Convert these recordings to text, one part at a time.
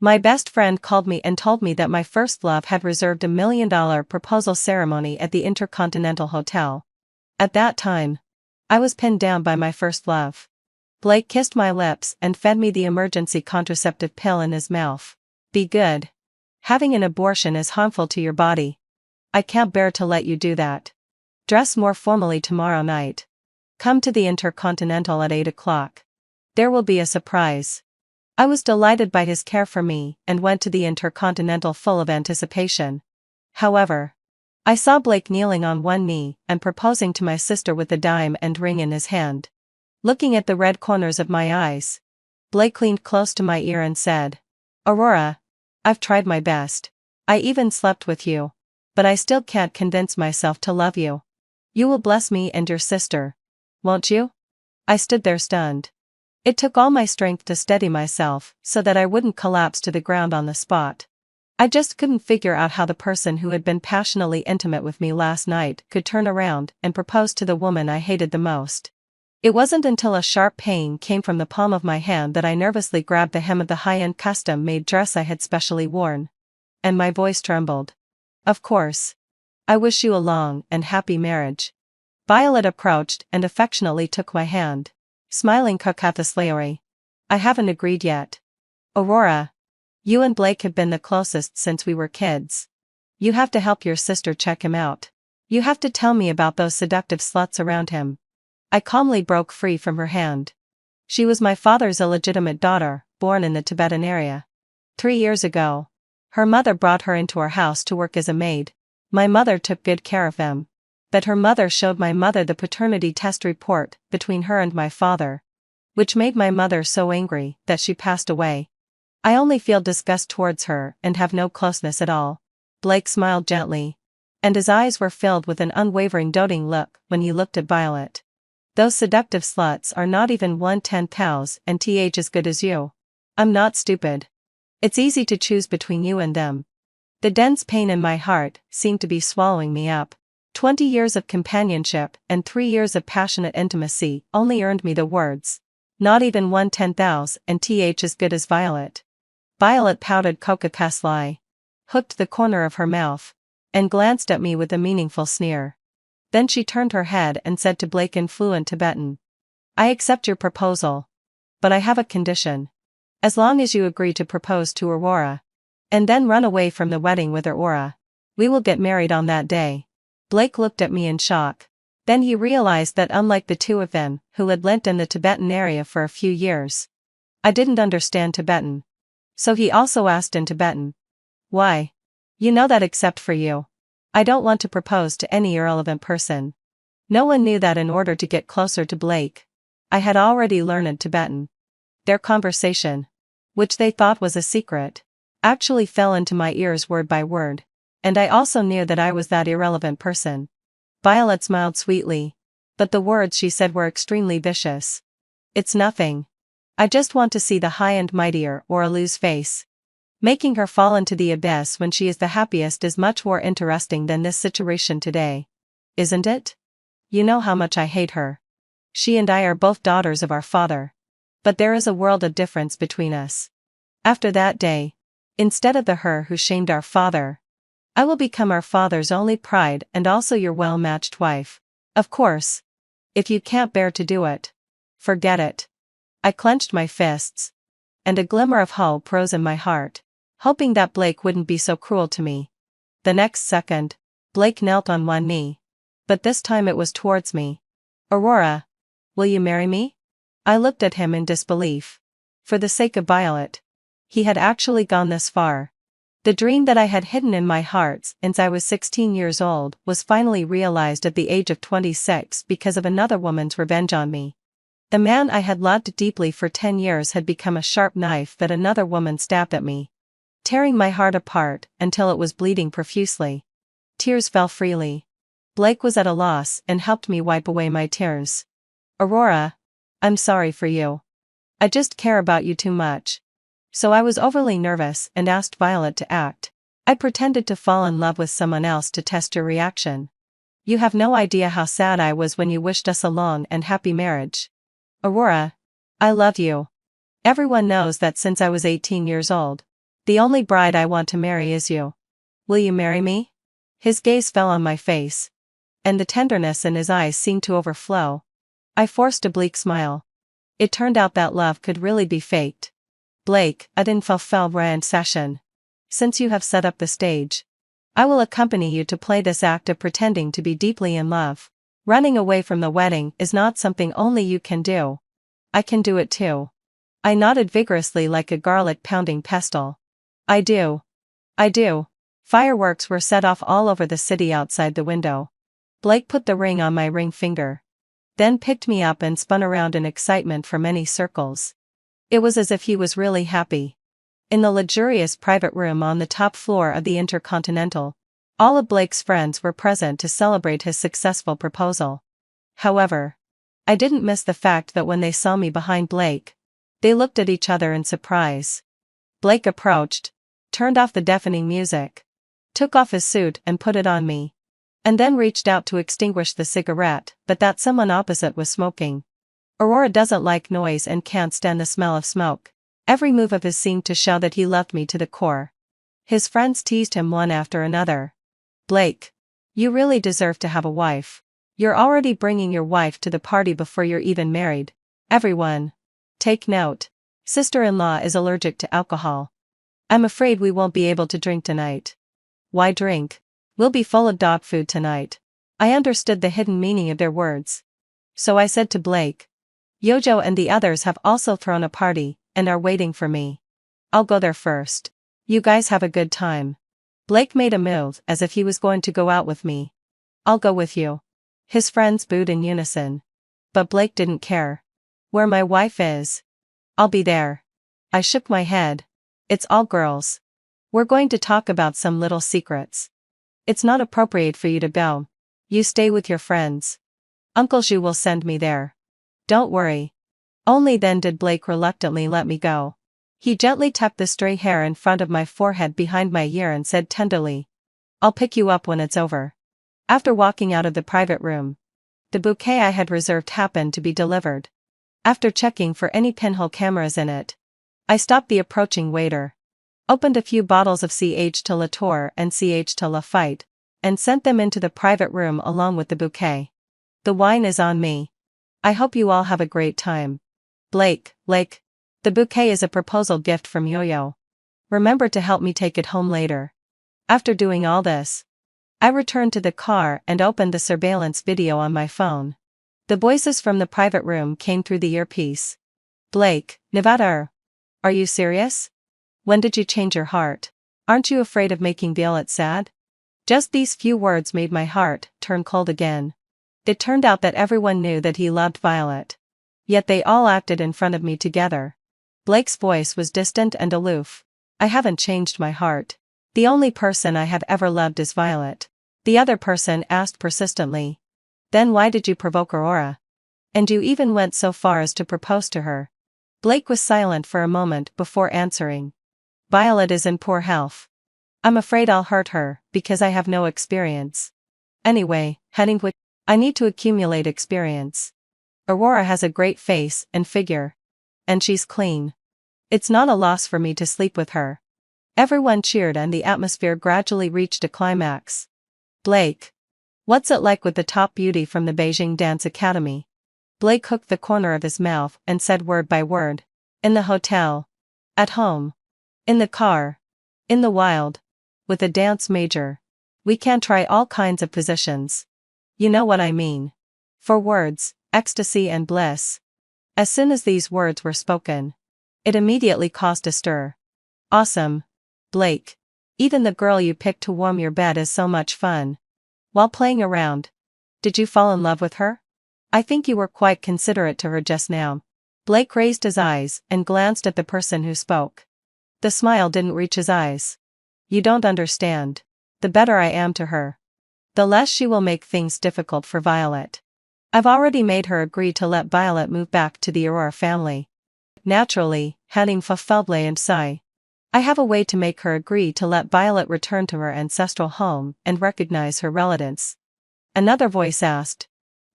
My best friend called me and told me that my first love had reserved $1 million proposal ceremony at the Intercontinental Hotel. At that time, I was pinned down by my first love. Blake kissed my lips and fed me the emergency contraceptive pill in his mouth. Be good. Having an abortion is harmful to your body. I can't bear to let you do that. Dress more formally tomorrow night. Come to the Intercontinental at 8 o'clock. There will be a surprise. I was delighted by his care for me and went to the Intercontinental full of anticipation. However, I saw Blake kneeling on one knee and proposing to my sister with a dime and ring in his hand. Looking at the red corners of my eyes, Blake leaned close to my ear and said, "Aurora, I've tried my best. I even slept with you. But I still can't convince myself to love you. You will bless me and your sister, won't you?" I stood there stunned. It took all my strength to steady myself so that I wouldn't collapse to the ground on the spot. I just couldn't figure out how the person who had been passionately intimate with me last night could turn around and propose to the woman I hated the most. It wasn't until a sharp pain came from the palm of my hand that I nervously grabbed the hem of the high-end custom-made dress I had specially worn. And my voice trembled. "Of course. I wish you a long and happy marriage." Violet approached and affectionately took my hand, smiling coquettously. "I haven't agreed yet. Aurora, you and Blake have been the closest since we were kids. You have to help your sister check him out. You have to tell me about those seductive sluts around him." I calmly broke free from her hand. She was my father's illegitimate daughter, born in the Tibetan area. 3 years ago, her mother brought her into our house to work as a maid. My mother took good care of them. But her mother showed my mother the paternity test report between her and my father, which made my mother so angry that she passed away. I only feel disgust towards her and have no closeness at all. Blake smiled gently, and his eyes were filled with an unwavering doting look when he looked at Violet. "Those seductive sluts are not even 1/10 and th as good as you. I'm not stupid. It's easy to choose between you and them." The dense pain in my heart seemed to be swallowing me up. 20 years of companionship and 3 years of passionate intimacy only earned me the words, "Not even 1/10 and th as good as Violet." Violet pouted coquettously, hooked the corner of her mouth, and glanced at me with a meaningful sneer. Then she turned her head and said to Blake in fluent Tibetan, "I accept your proposal. But I have a condition. As long as you agree to propose to Aurora, and then run away from the wedding with Aurora, we will get married on that day." Blake looked at me in shock. Then he realized that unlike the two of them who had lived in the Tibetan area for a few years, I didn't understand Tibetan. So he also asked in Tibetan, "Why? You know that except for you, I don't want to propose to any irrelevant person." No one knew that in order to get closer to Blake, I had already learned Tibetan. Their conversation, which they thought was a secret, actually fell into my ears word by word. And I also knew that I was that irrelevant person. Violet smiled sweetly, but the words she said were extremely vicious. "It's nothing. I just want to see the high and mightier Aurola's face. Making her fall into the abyss when she is the happiest is much more interesting than this situation today. Isn't it? You know how much I hate her. She and I are both daughters of our father. But there is a world of difference between us. After that day, instead of the her who shamed our father, I will become our father's only pride and also your well-matched wife. Of course. If you can't bear to do it, forget it." I clenched my fists, and a glimmer of hope rose in my heart, hoping that Blake wouldn't be so cruel to me. The next second, Blake knelt on one knee. But this time it was towards me. "Aurora, will you marry me?" I looked at him in disbelief. For the sake of Violet, he had actually gone this far. The dream that I had hidden in my heart since I was 16 years old was finally realized at the age of 26 because of another woman's revenge on me. The man I had loved deeply for 10 years had become a sharp knife that another woman stabbed at me, tearing my heart apart until it was bleeding profusely. Tears fell freely. Blake was at a loss and helped me wipe away my tears. "Aurora, I'm sorry for you. I just care about you too much." So I was overly nervous and asked Violet to act. "I pretended to fall in love with someone else to test your reaction. You have no idea how sad I was when you wished us a long and happy marriage. Aurora, I love you. Everyone knows that since I was 18 years old. The only bride I want to marry is you. Will you marry me? His gaze fell on my face, and the tenderness in his eyes seemed to overflow. I forced a bleak smile. It turned out that love could really be faked. Blake, une fell rand session. Since you have set up the stage, I will accompany you to play this act of pretending to be deeply in love. Running away from the wedding is not something only you can do. I can do it too. I nodded vigorously like a garlic-pounding pestle. I do. I do. Fireworks were set off all over the city outside the window. Blake put the ring on my ring finger, then picked me up and spun around in excitement for many circles. It was as if he was really happy. In the luxurious private room on the top floor of the Intercontinental, all of Blake's friends were present to celebrate his successful proposal. However, I didn't miss the fact that when they saw me behind Blake, they looked at each other in surprise. Blake approached, turned off the deafening music, took off his suit and put it on me, and then reached out to extinguish the cigarette but that someone opposite was smoking. Aurora doesn't like noise and can't stand the smell of smoke. Every move of his seemed to show that he loved me to the core. His friends teased him one after another. Blake, you really deserve to have a wife. You're already bringing your wife to the party before you're even married. Everyone, take note. Sister-in-law is allergic to alcohol. I'm afraid we won't be able to drink tonight. Why drink? We'll be full of dog food tonight. I understood the hidden meaning of their words. So I said to Blake, Yojo and the others have also thrown a party and are waiting for me. I'll go there first. You guys have a good time. Blake made a move as if he was going to go out with me. I'll go with you. His friends booed in unison. But Blake didn't care. Where my wife is, I'll be there. I shook my head. It's all girls. We're going to talk about some little secrets. It's not appropriate for you to go. You stay with your friends. Uncle Zhu will send me there. Don't worry. Only then did Blake reluctantly let me go. He gently tucked the stray hair in front of my forehead behind my ear and said tenderly, I'll pick you up when it's over. After walking out of the private room, the bouquet I had reserved happened to be delivered. After checking for any pinhole cameras in it, I stopped the approaching waiter, opened a few bottles of CH to Latour and CH to Lafite, and sent them into the private room along with the bouquet. The wine is on me. I hope you all have a great time. Blake, the bouquet is a proposal gift from Yo-Yo. Remember to help me take it home later. After doing all this, I returned to the car and opened the surveillance video on my phone. The voices from the private room came through the earpiece. Blake, Nevada. Are you serious? When did you change your heart? Aren't you afraid of making Violet sad? Just these few words made my heart turn cold again. It turned out that everyone knew that he loved Violet. Yet they all acted in front of me together. Blake's voice was distant and aloof. I haven't changed my heart. The only person I have ever loved is Violet. The other person asked persistently. Then why did you provoke Aurora? And you even went so far as to propose to her? Blake was silent for a moment before answering. Violet is in poor health. I'm afraid I'll hurt her, because I have no experience. Anyway, I need to accumulate experience. Aurora has a great face and figure. And she's clean. It's not a loss for me to sleep with her. Everyone cheered and the atmosphere gradually reached a climax. Blake. What's it like with the top beauty from the Beijing Dance Academy? Blake hooked the corner of his mouth and said word by word. In the hotel. At home. In the car. In the wild. With a dance major. We can try all kinds of positions. You know what I mean. For words, ecstasy and bliss. As soon as these words were spoken, it immediately caused a stir. Awesome. Blake. Even the girl you picked to warm your bed is so much fun. While playing around, did you fall in love with her? I think you were quite considerate to her just now. Blake raised his eyes and glanced at the person who spoke. The smile didn't reach his eyes. You don't understand. The better I am to her, the less she will make things difficult for Violet. I've already made her agree to let Violet move back to the Aurora family. Naturally, heading Faffelble and Sai. I have a way to make her agree to let Violet return to her ancestral home and recognize her relatives. Another voice asked.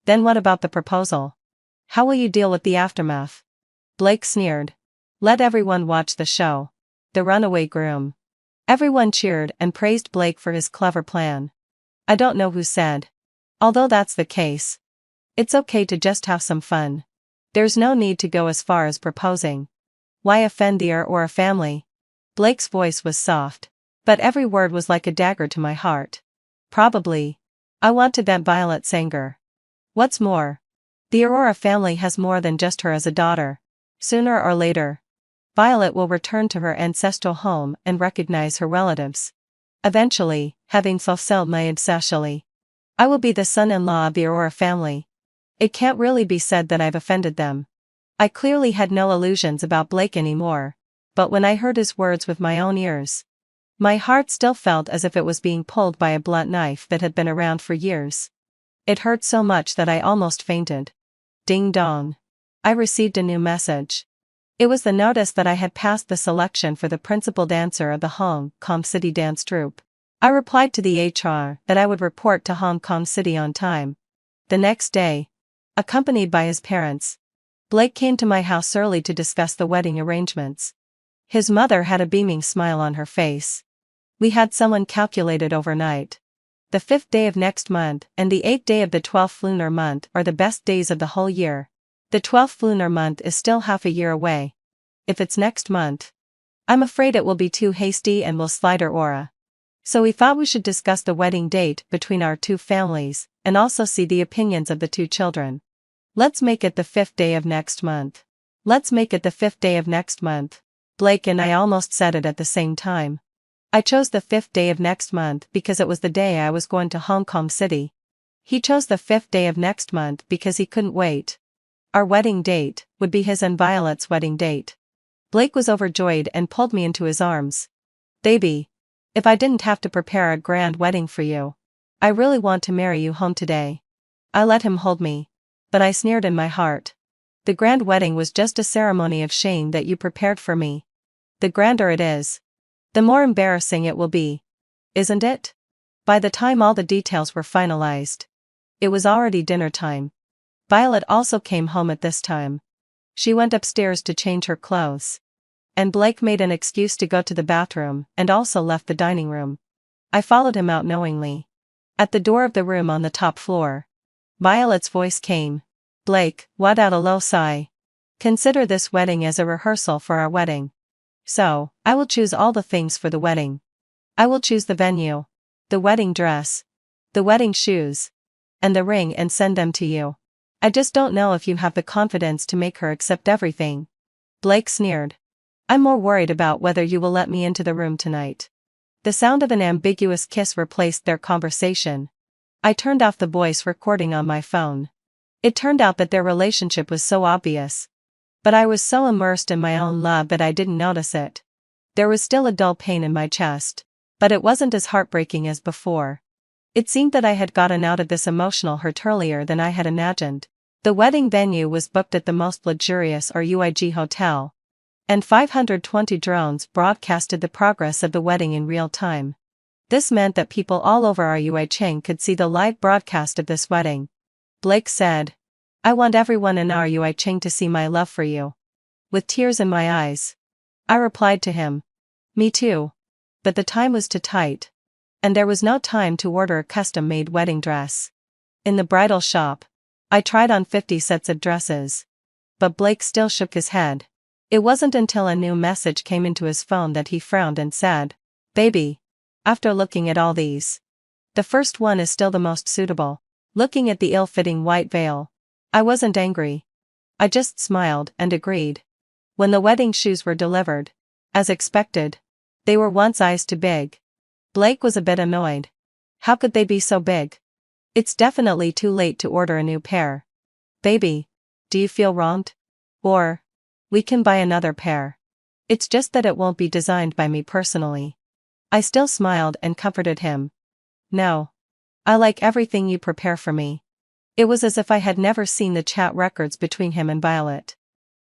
Then what about the proposal? How will you deal with the aftermath? Blake sneered. Let everyone watch the show. the runaway groom. Everyone cheered and praised Blake for his clever plan. I don't know who said. Although that's the case, it's okay to just have some fun. There's no need to go as far as proposing. Why offend the or a family? Blake's voice was soft, but every word was like a dagger to my heart. Probably. I want to vent Violet's anger. What's more, the Aurora family has more than just her as a daughter. Sooner or later, Violet will return to her ancestral home and recognize her relatives. Eventually, having fulfilled my ancestry, I will be the son-in-law of the Aurora family. It can't really be said that I've offended them. I clearly had no illusions about Blake anymore, but when I heard his words with my own ears, my heart still felt as if it was being pulled by a blunt knife that had been around for years. It hurt so much that I almost fainted. Ding dong. I received a new message. It was the notice that I had passed the selection for the principal dancer of the Hong Kong City dance troupe. I replied to the HR that I would report to Hong Kong City on time. The next day, accompanied by his parents, Blake came to my house early to discuss the wedding arrangements. His mother had a beaming smile on her face. We had someone calculated overnight. The 5th day of next month and the 8th day of the 12th lunar month are the best days of the whole year. The 12th lunar month is still half a year away. If it's next month, I'm afraid it will be too hasty and will slide our aura. So we thought we should discuss the wedding date between our two families, and also see the opinions of the two children. Let's make it the 5th day of next month. Let's make it the 5th day of next month. Blake and I almost said it at the same time. I chose the 5th day of next month because it was the day I was going to Hong Kong City. He chose the 5th day of next month because he couldn't wait. Our wedding date would be his and Violet's wedding date. Blake was overjoyed and pulled me into his arms. Baby, if I didn't have to prepare a grand wedding for you, I really want to marry you home today. I let him hold me, but I sneered in my heart. The grand wedding was just a ceremony of shame that you prepared for me. The grander it is, the more embarrassing it will be. Isn't it? By the time all the details were finalized, it was already dinner time. Violet also came home at this time. She went upstairs to change her clothes. And Blake made an excuse to go to the bathroom and also left the dining room. I followed him out knowingly. At the door of the room on the top floor, Violet's voice came. Blake, let out a low sigh. Consider this wedding as a rehearsal for our wedding. So, I will choose all the things for the wedding. I will choose the venue, the wedding dress, the wedding shoes, and the ring and send them to you. I just don't know if you have the confidence to make her accept everything. Blake sneered. I'm more worried about whether you will let me into the room tonight. The sound of an ambiguous kiss replaced their conversation. I turned off the voice recording on my phone. It turned out that their relationship was so obvious. But I was so immersed in my own love that I didn't notice it. There was still a dull pain in my chest, but it wasn't as heartbreaking as before. It seemed that I had gotten out of this emotional hurt earlier than I had imagined. The wedding venue was booked at the most luxurious RUIG hotel, and 520 drones broadcasted the progress of the wedding in real time. This meant that people all over RUIG could see the live broadcast of this wedding. Blake said, I want everyone in RUIG to see my love for you. With tears in my eyes, I replied to him. Me too. But the time was too tight. And there was no time to order a custom-made wedding dress. In the bridal shop, I tried on 50 sets of dresses. But Blake still shook his head. It wasn't until a new message came into his phone that he frowned and said, Baby, after looking at all these, the first one is still the most suitable. Looking at the ill-fitting white veil, I wasn't angry. I just smiled and agreed. When the wedding shoes were delivered, as expected, they were one size too big. Blake was a bit annoyed. How could they be so big? It's definitely too late to order a new pair. Baby, do you feel wronged? Or, we can buy another pair. It's just that it won't be designed by me personally. I still smiled and comforted him. No. I like everything you prepare for me. It was as if I had never seen the chat records between him and Violet.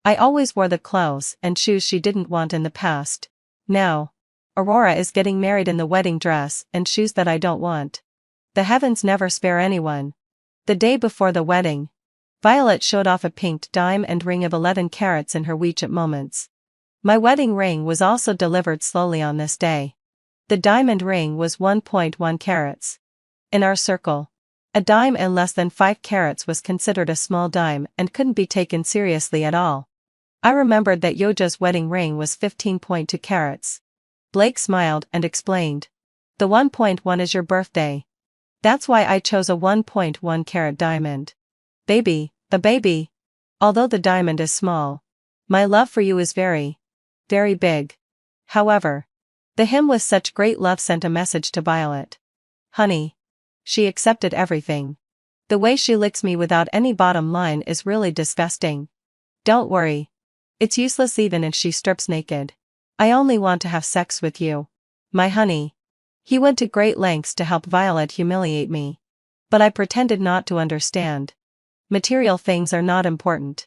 I always wore the clothes and shoes she didn't want in the past. Now, Aurora is getting married in the wedding dress and shoes that I don't want. The heavens never spare anyone. The day before the wedding, Violet showed off a pink dime and ring of 11 carats in her WeChat moments. My wedding ring was also delivered slowly on this day. The diamond ring was 1.1 carats. In our circle, a dime and less than 5 carats was considered a small dime and couldn't be taken seriously at all. I remembered that Yoja's wedding ring was 15.2 carats. Blake smiled and explained. The 1.1 is your birthday. That's why I chose a 1.1 carat diamond. Baby, the baby. Although the diamond is small, my love for you is very, very big. However, the hymn with such great love sent a message to Violet. Honey. She accepted everything. The way she licks me without any bottom line is really disgusting. Don't worry. It's useless even if she strips naked. I only want to have sex with you. My honey. He went to great lengths to help Violet humiliate me. But I pretended not to understand. Material things are not important.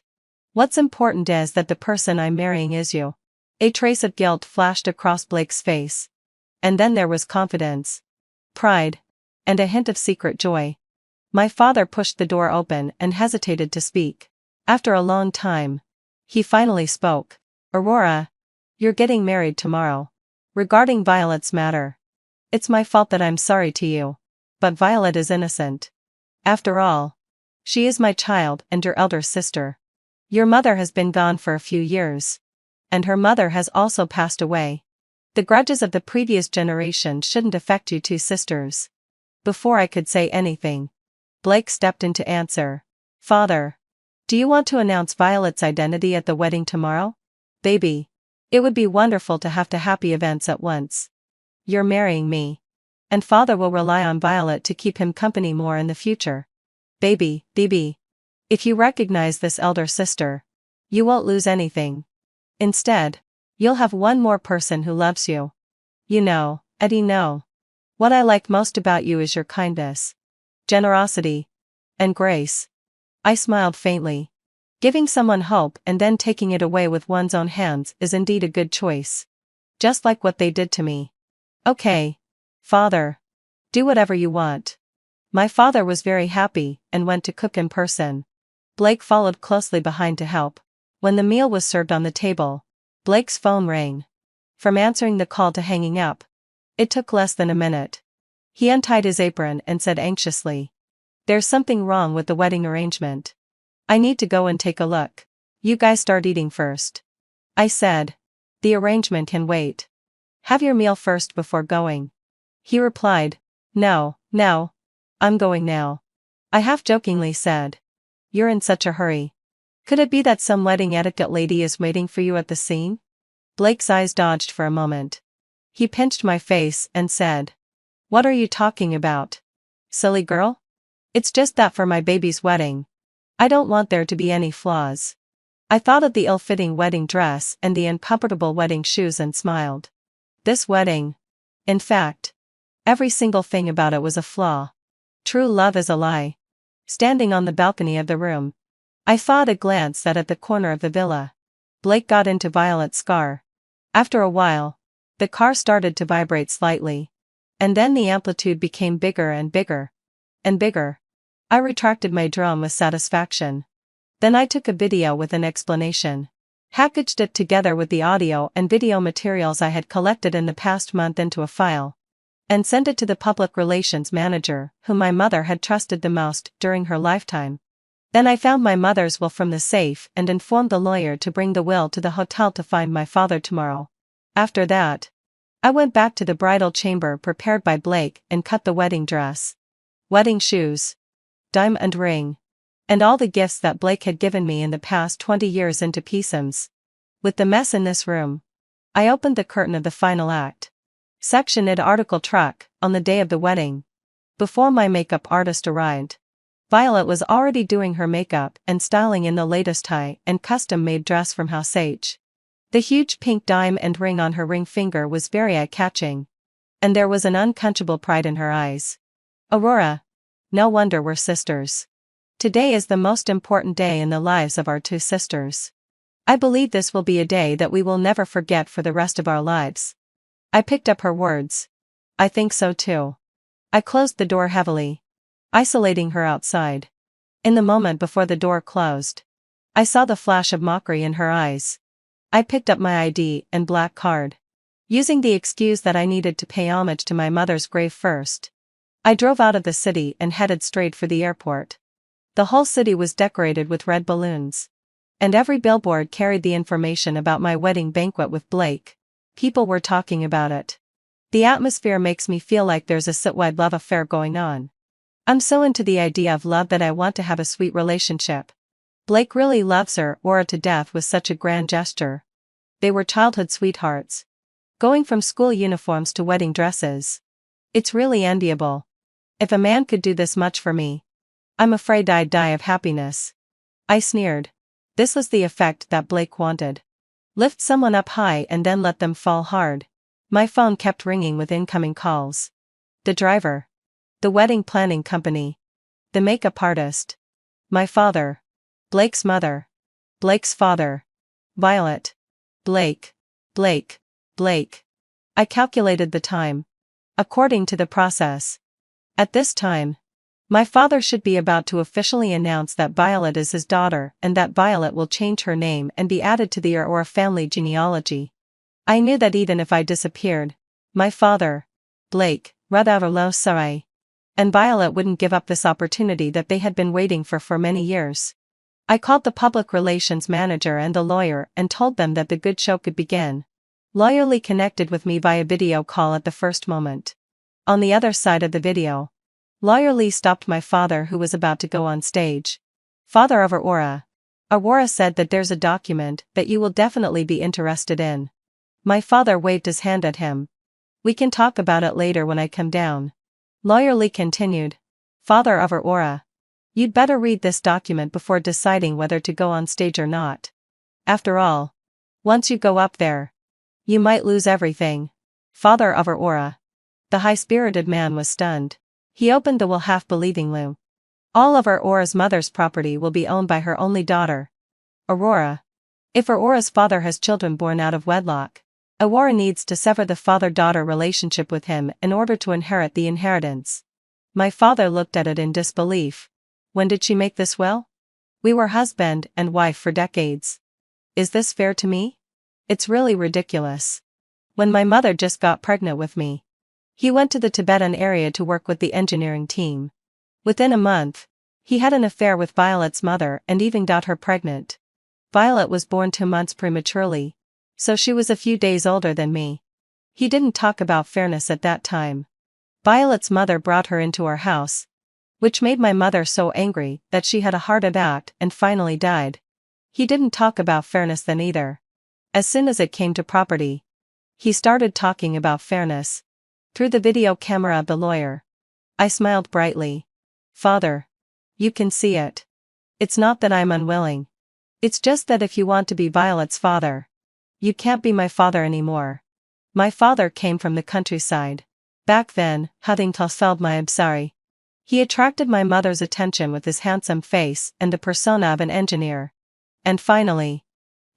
What's important is that the person I'm marrying is you. A trace of guilt flashed across Blake's face. And then there was confidence, pride, and a hint of secret joy. My father pushed the door open and hesitated to speak. After a long time, he finally spoke. Aurora, you're getting married tomorrow. Regarding Violet's matter, it's my fault that I'm sorry to you. But Violet is innocent. After all, she is my child and your elder sister. Your mother has been gone for a few years. And her mother has also passed away. The grudges of the previous generation shouldn't affect you two sisters. Before I could say anything, Blake stepped in to answer. Father, do you want to announce Violet's identity at the wedding tomorrow? Baby, it would be wonderful to have two happy events at once. You're marrying me. And father will rely on Violet to keep him company more in the future. Baby, if you recognize this elder sister, you won't lose anything. Instead, you'll have one more person who loves you. You know, Eddie, no. What I like most about you is your kindness, generosity, and grace. I smiled faintly. Giving someone hope and then taking it away with one's own hands is indeed a good choice. Just like what they did to me. Okay, father. Do whatever you want. My father was very happy and went to cook in person. Blake followed closely behind to help. When the meal was served on the table, Blake's phone rang. From answering the call to hanging up, it took less than a minute. He untied his apron and said anxiously, "There's something wrong with the wedding arrangement. I need to go and take a look. You guys start eating first." I said, "The arrangement can wait. Have your meal first before going." He replied, No, I'm going now." I half-jokingly said, "You're in such a hurry. Could it be that some wedding etiquette lady is waiting for you at the scene?" Blake's eyes dodged for a moment. He pinched my face and said, "What are you talking about? Silly girl? It's just that for my baby's wedding, I don't want there to be any flaws." I thought of the ill-fitting wedding dress and the uncomfortable wedding shoes and smiled. This wedding, in fact, every single thing about it was a flaw. True love is a lie. Standing on the balcony of the room, I saw at a glance that at the corner of the villa, Blake got into Violet's car. After a while, the car started to vibrate slightly. And then the amplitude became bigger and bigger. And bigger. I retracted my drum with satisfaction. Then I took a video with an explanation. Packaged it together with the audio and video materials I had collected in the past month into a file. And sent it to the public relations manager, whom my mother had trusted the most during her lifetime. Then I found my mother's will from the safe and informed the lawyer to bring the will to the hotel to find my father tomorrow. After that, I went back to the bridal chamber prepared by Blake and cut the wedding dress, wedding shoes, diamond ring, and all the gifts that Blake had given me in the past 20 years into pieces. With the mess in this room, I opened the curtain of the final act. Section id article truck, on the day of the wedding. Before my makeup artist arrived, Violet was already doing her makeup and styling in the latest high and custom-made dress from House H. The huge pink diamond ring on her ring finger was very eye-catching. And there was an unquenchable pride in her eyes. Aurora. No wonder we're sisters. Today is the most important day in the lives of our two sisters. I believe this will be a day that we will never forget for the rest of our lives. I picked up her words. I think so too. I closed the door heavily, isolating her outside. In the moment before the door closed, I saw the flash of mockery in her eyes. I picked up my ID and black card. Using the excuse that I needed to pay homage to my mother's grave first, I drove out of the city and headed straight for the airport. The whole city was decorated with red balloons. And every billboard carried the information about my wedding banquet with Blake. People were talking about it. The atmosphere makes me feel like there's a citywide love affair going on. I'm so into the idea of love that I want to have a sweet relationship. Blake really loves her Aura to death with such a grand gesture. They were childhood sweethearts. Going from school uniforms to wedding dresses. It's really enviable. If a man could do this much for me, I'm afraid I'd die of happiness. I sneered. This was the effect that Blake wanted. Lift someone up high and then let them fall hard. My phone kept ringing with incoming calls. The driver. The wedding planning company. The makeup artist. My father. Blake's mother. Blake's father. Violet. Blake. Blake. Blake. I calculated the time. According to the process. At this time, my father should be about to officially announce that Violet is his daughter and that Violet will change her name and be added to the Aurora family genealogy. I knew that even if I disappeared, my father, Blake, Radavalo Sarai, and Violet wouldn't give up this opportunity that they had been waiting for many years. I called the public relations manager and the lawyer and told them that the good show could begin. Lawyer connected with me via video call at the first moment. On the other side of the video, Lawyer Lee stopped my father who was about to go on stage. Father of Aurora. Aurora said that there's a document that you will definitely be interested in. My father waved his hand at him. We can talk about it later when I come down. Lawyer Lee continued. Father of Aurora. You'd better read this document before deciding whether to go on stage or not. After all, once you go up there, you might lose everything. Father of Aurora. The high-spirited man was stunned. He opened the will half-believingly. All of Aurora's mother's property will be owned by her only daughter, Aurora. If Aurora's father has children born out of wedlock, Aurora needs to sever the father-daughter relationship with him in order to inherit the inheritance. My father looked at it in disbelief. When did she make this will? We were husband and wife for decades. Is this fair to me? It's really ridiculous. When my mother just got pregnant with me, he went to the Tibetan area to work with the engineering team. Within a month, he had an affair with Violet's mother and even got her pregnant. Violet was born 2 months prematurely, so she was a few days older than me. He didn't talk about fairness at that time. Violet's mother brought her into our house, which made my mother so angry that she had a heart attack and finally died. He didn't talk about fairness then either. As soon as it came to property, he started talking about fairness. Through the video camera of the lawyer, I smiled brightly. Father, you can see it. It's not that I'm unwilling. It's just that if you want to be Violet's father, you can't be my father anymore. My father came from the countryside. Back then, Huntingtonfeld my absari. He attracted my mother's attention with his handsome face and the persona of an engineer. And finally,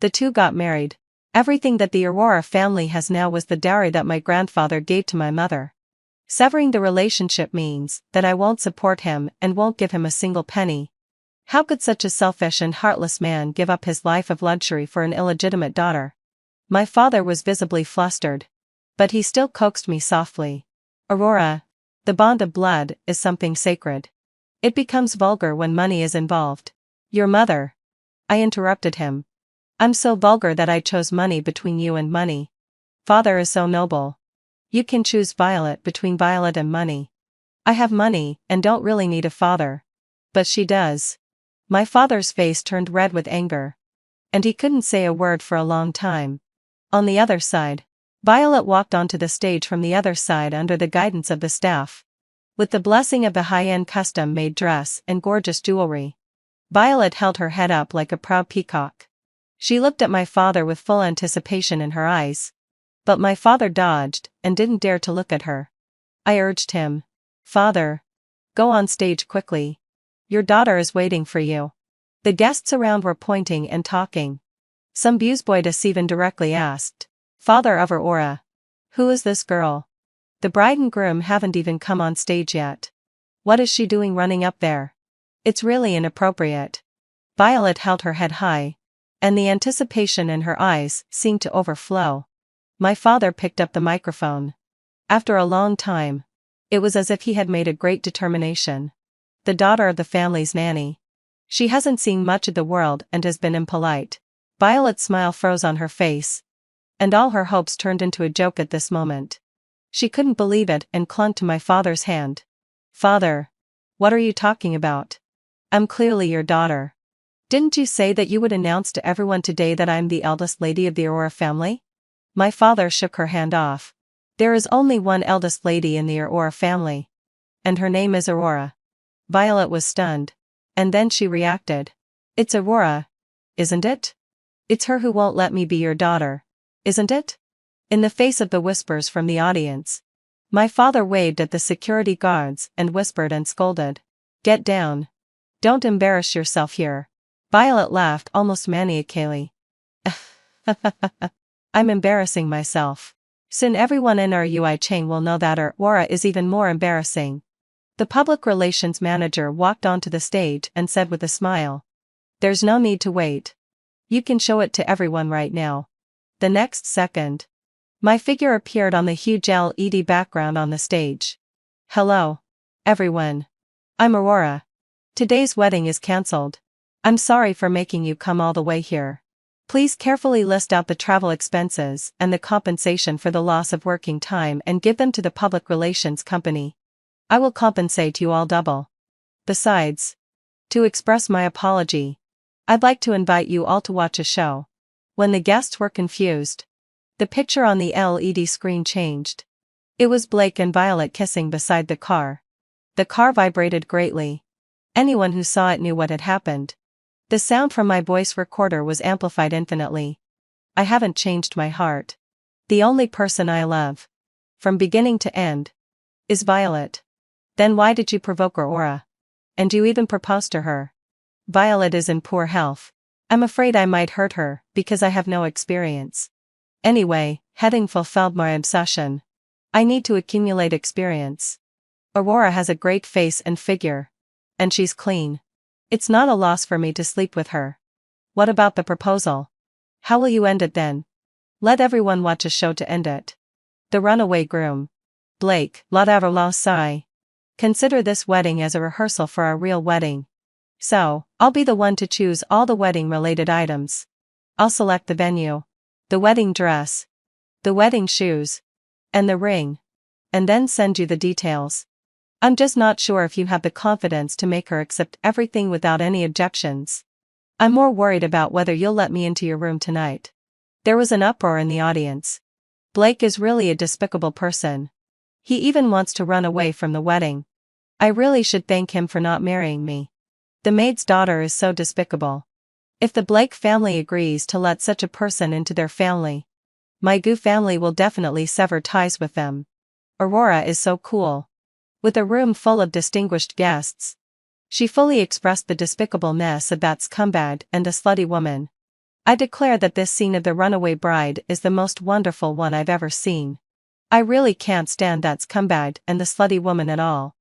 the two got married. Everything that the Aurora family has now was the dowry that my grandfather gave to my mother. Severing the relationship means that I won't support him and won't give him a single penny. How could such a selfish and heartless man give up his life of luxury for an illegitimate daughter? My father was visibly flustered, but he still coaxed me softly. Aurora, the bond of blood is something sacred. It becomes vulgar when money is involved. Your mother. I interrupted him. I'm so vulgar that I chose money between you and money. Father is so noble. You can choose Violet between Violet and money. I have money and don't really need a father. But she does. My father's face turned red with anger. And he couldn't say a word for a long time. On the other side, Violet walked onto the stage from the other side under the guidance of the staff. With the blessing of the high-end custom-made dress and gorgeous jewelry, Violet held her head up like a proud peacock. She looked at my father with full anticipation in her eyes. But my father dodged and didn't dare to look at her. I urged him. Father, go on stage quickly. Your daughter is waiting for you. The guests around were pointing and talking. Some busboys even directly asked, Father of Aurora, who is this girl? The bride and groom haven't even come on stage yet. What is she doing running up there? It's really inappropriate. Violet held her head high. and the anticipation in her eyes seemed to overflow. My father picked up the microphone. After a long time. It was as if he had made a great determination. The daughter of the family's nanny. She hasn't seen much of the world and has been impolite. Violet's smile froze on her face. And all her hopes turned into a joke at this moment. She couldn't believe it and clung to my father's hand. Father. What are you talking about? I'm clearly your daughter. Didn't you say that you would announce to everyone today that I'm the eldest lady of the Aurora family? My father shook her hand off. There is only one eldest lady in the Aurora family. And her name is Aurora. Violet was stunned. And then she reacted. It's Aurora. Isn't it? It's her who won't let me be your daughter. Isn't it? In the face of the whispers from the audience. My father waved at the security guards and whispered and scolded. Get down. Don't embarrass yourself here. Violet laughed almost maniacally. I'm embarrassing myself. Soon everyone in our UI chain will know that Aurora is even more embarrassing. The public relations manager walked onto the stage and said with a smile. There's no need to wait. You can show it to everyone right now. The next second. My figure appeared on the huge LED background on the stage. Hello. Everyone. I'm Aurora. Today's wedding is cancelled. I'm sorry for making you come all the way here. Please carefully list out the travel expenses and the compensation for the loss of working time and give them to the public relations company. I will compensate you all double. Besides, to express my apology, I'd like to invite you all to watch a show. When the guests were confused, the picture on the LED screen changed. It was Blake and Violet kissing beside the car. The car vibrated greatly. Anyone who saw it knew what had happened. The sound from my voice recorder was amplified infinitely. I haven't changed my heart. The only person I love, from beginning to end, is Violet. Then why did you provoke Aurora? And you even proposed to her? Violet is in poor health. I'm afraid I might hurt her, because I have no experience. Anyway, having fulfilled my obsession, I need to accumulate experience. Aurora has a great face and figure. And she's clean. It's not a loss for me to sleep with her. What about the proposal? How will you end it then? Let everyone watch a show to end it. The runaway groom. Blake, la sigh. Consider this wedding as a rehearsal for our real wedding. So, I'll be the one to choose all the wedding-related items. I'll select the venue, the wedding dress, the wedding shoes, and the ring. And then send you the details. I'm just not sure if you have the confidence to make her accept everything without any objections. I'm more worried about whether you'll let me into your room tonight. There was an uproar in the audience. Blake is really a despicable person. He even wants to run away from the wedding. I really should thank him for not marrying me. The maid's daughter is so despicable. If the Blake family agrees to let such a person into their family, my Goo family will definitely sever ties with them. Aurora is so cool. With a room full of distinguished guests, she fully expressed the despicableness of that scumbag and a slutty woman. I declare that this scene of the runaway bride is the most wonderful one I've ever seen. I really can't stand that scumbag and the slutty woman at all.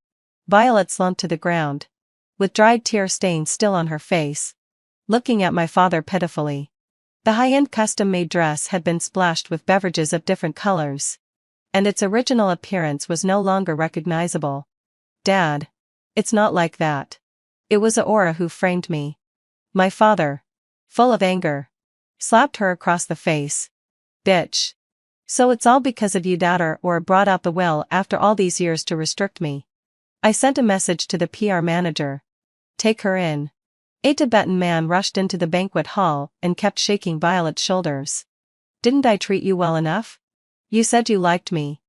Violet slumped to the ground, with dried tear stains still on her face, looking at my father pitifully. The high-end custom-made dress had been splashed with beverages of different colors, and its original appearance was no longer recognizable. Dad. It's not like that. It was Aurora who framed me. My father, full of anger, slapped her across the face. Bitch. So it's all because of you that Aurora brought out the will after all these years to restrict me. I sent a message to the PR manager. Take her in. A Tibetan man rushed into the banquet hall and kept shaking Violet's shoulders. Didn't I treat you well enough? You said you liked me.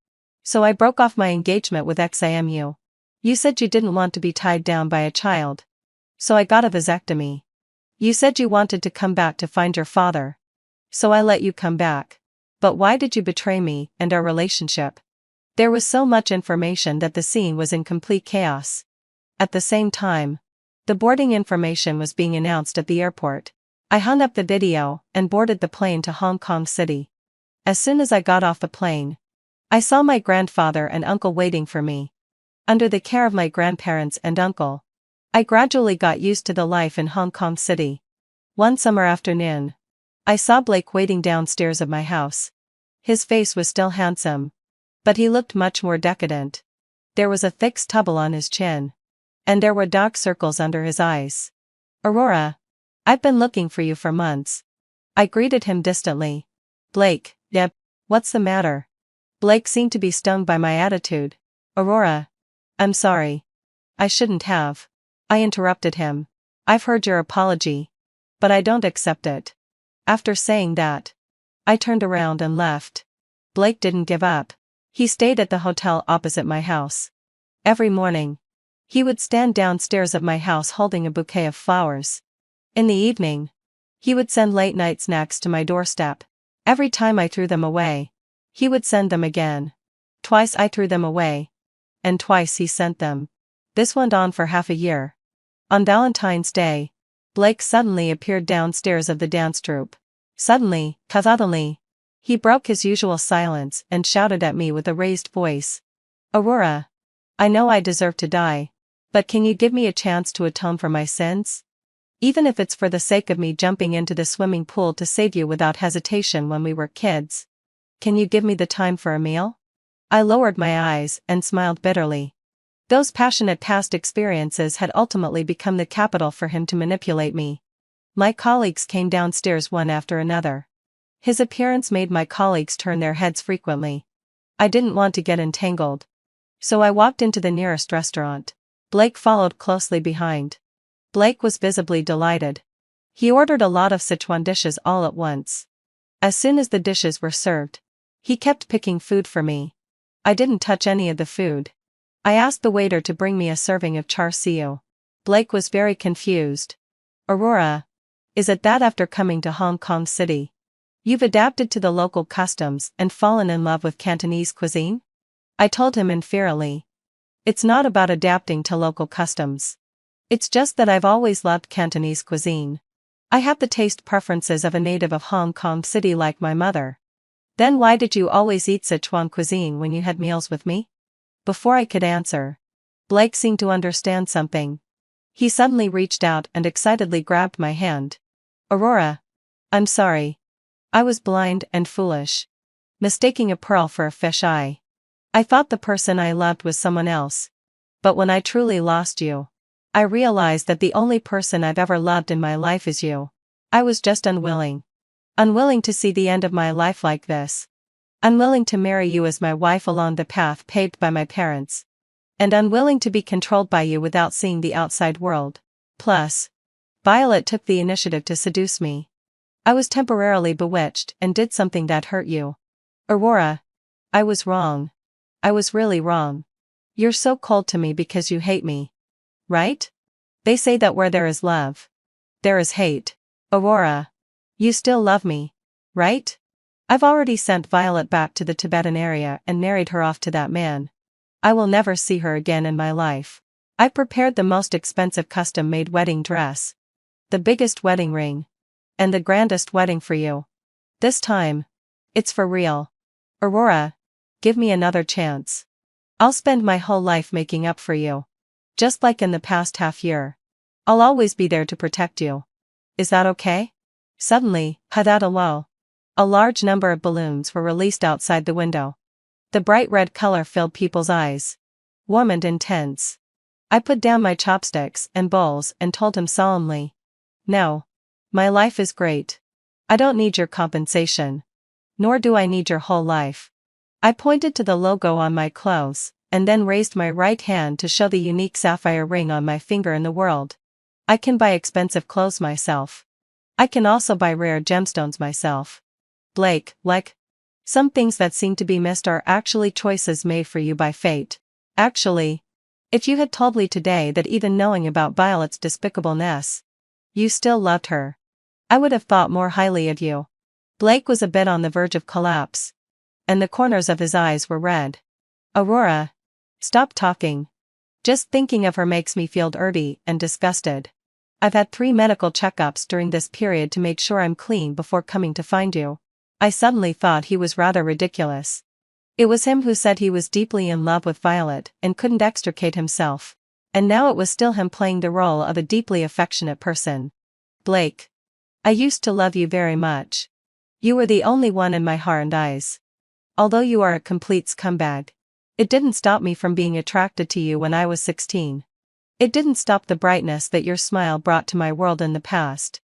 So I broke off my engagement with XIMU. You said you didn't want to be tied down by a child. So I got a vasectomy. You said you wanted to come back to find your father. So I let you come back. But why did you betray me and our relationship? There was so much information that the scene was in complete chaos. At the same time, the boarding information was being announced at the airport. I hung up the video and boarded the plane to Hong Kong City. As soon as I got off the plane, I saw my grandfather and uncle waiting for me. Under the care of my grandparents and uncle, I gradually got used to the life in Hong Kong City. One summer afternoon, I saw Blake waiting downstairs of my house. His face was still handsome, but he looked much more decadent. There was a thick stubble on his chin, and there were dark circles under his eyes. "Aurora, I've been looking for you for months." I greeted him distantly. "Blake, yep, what's the matter?" Blake seemed to be stung by my attitude. "Aurora, I'm sorry. I shouldn't have." I interrupted him. "I've heard your apology, but I don't accept it." After saying that, I turned around and left. Blake didn't give up. He stayed at the hotel opposite my house. Every morning, he would stand downstairs of my house holding a bouquet of flowers. In the evening, he would send late-night snacks to my doorstep. Every time I threw them away, he would send them again. Twice I threw them away, and twice he sent them. This went on for half a year. On Valentine's Day, Blake suddenly appeared downstairs of the dance troupe. Suddenly, he broke his usual silence and shouted at me with a raised voice. "Aurora, I know I deserve to die, but can you give me a chance to atone for my sins? Even if it's for the sake of me jumping into the swimming pool to save you without hesitation when we were kids. Can you give me the time for a meal?" I lowered my eyes and smiled bitterly. Those passionate past experiences had ultimately become the capital for him to manipulate me. My colleagues came downstairs one after another. His appearance made my colleagues turn their heads frequently. I didn't want to get entangled, so I walked into the nearest restaurant. Blake followed closely behind. Blake was visibly delighted. He ordered a lot of Sichuan dishes all at once. As soon as the dishes were served, he kept picking food for me. I didn't touch any of the food. I asked the waiter to bring me a serving of char siu. Blake was very confused. "Aurora, is it that after coming to Hong Kong City, you've adapted to the local customs and fallen in love with Cantonese cuisine?" I told him inferiorly. "It's not about adapting to local customs. It's just that I've always loved Cantonese cuisine. I have the taste preferences of a native of Hong Kong City like my mother." "Then why did you always eat Sichuan cuisine when you had meals with me?" Before I could answer, Blake seemed to understand something. He suddenly reached out and excitedly grabbed my hand. "Aurora, I'm sorry. I was blind and foolish, mistaking a pearl for a fish eye. I thought the person I loved was someone else. But when I truly lost you, I realized that the only person I've ever loved in my life is you. I was just unwilling. Unwilling to see the end of my life like this. Unwilling to marry you as my wife along the path paved by my parents. And unwilling to be controlled by you without seeing the outside world. Plus, Violet took the initiative to seduce me. I was temporarily bewitched and did something that hurt you. Aurora, I was wrong. I was really wrong. You're so cold to me because you hate me. Right? They say that where there is love, there is hate. Aurora, you still love me, right? I've already sent Violet back to the Tibetan area and married her off to that man. I will never see her again in my life. I prepared the most expensive custom-made wedding dress, the biggest wedding ring, and the grandest wedding for you. This time, it's for real. Aurora, give me another chance. I'll spend my whole life making up for you. Just like in the past half year. I'll always be there to protect you. Is that okay?" Suddenly, a large number of balloons were released outside the window. The bright red color filled people's eyes. Warm and intense. I put down my chopsticks and bowls and told him solemnly. "No. My life is great. I don't need your compensation. Nor do I need your whole life." I pointed to the logo on my clothes, and then raised my right hand to show the unique sapphire ring on my finger in the world. I can buy expensive clothes myself. I can also buy rare gemstones myself. Blake, some things that seem to be missed are actually choices made for you by fate. Actually, if you had told me today that even knowing about Violet's despicableness, you still loved her, I would have thought more highly of you. Blake was a bit on the verge of collapse, and the corners of his eyes were red. "Aurora, stop talking. Just thinking of her makes me feel dirty and disgusted. I've had 3 medical checkups during this period to make sure I'm clean before coming to find you." I suddenly thought he was rather ridiculous. It was him who said he was deeply in love with Violet and couldn't extricate himself. And now it was still him playing the role of a deeply affectionate person. "Blake, I used to love you very much. You were the only one in my heart and eyes. Although you are a complete scumbag. It didn't stop me from being attracted to you when I was 16. It didn't stop the brightness that your smile brought to my world in the past.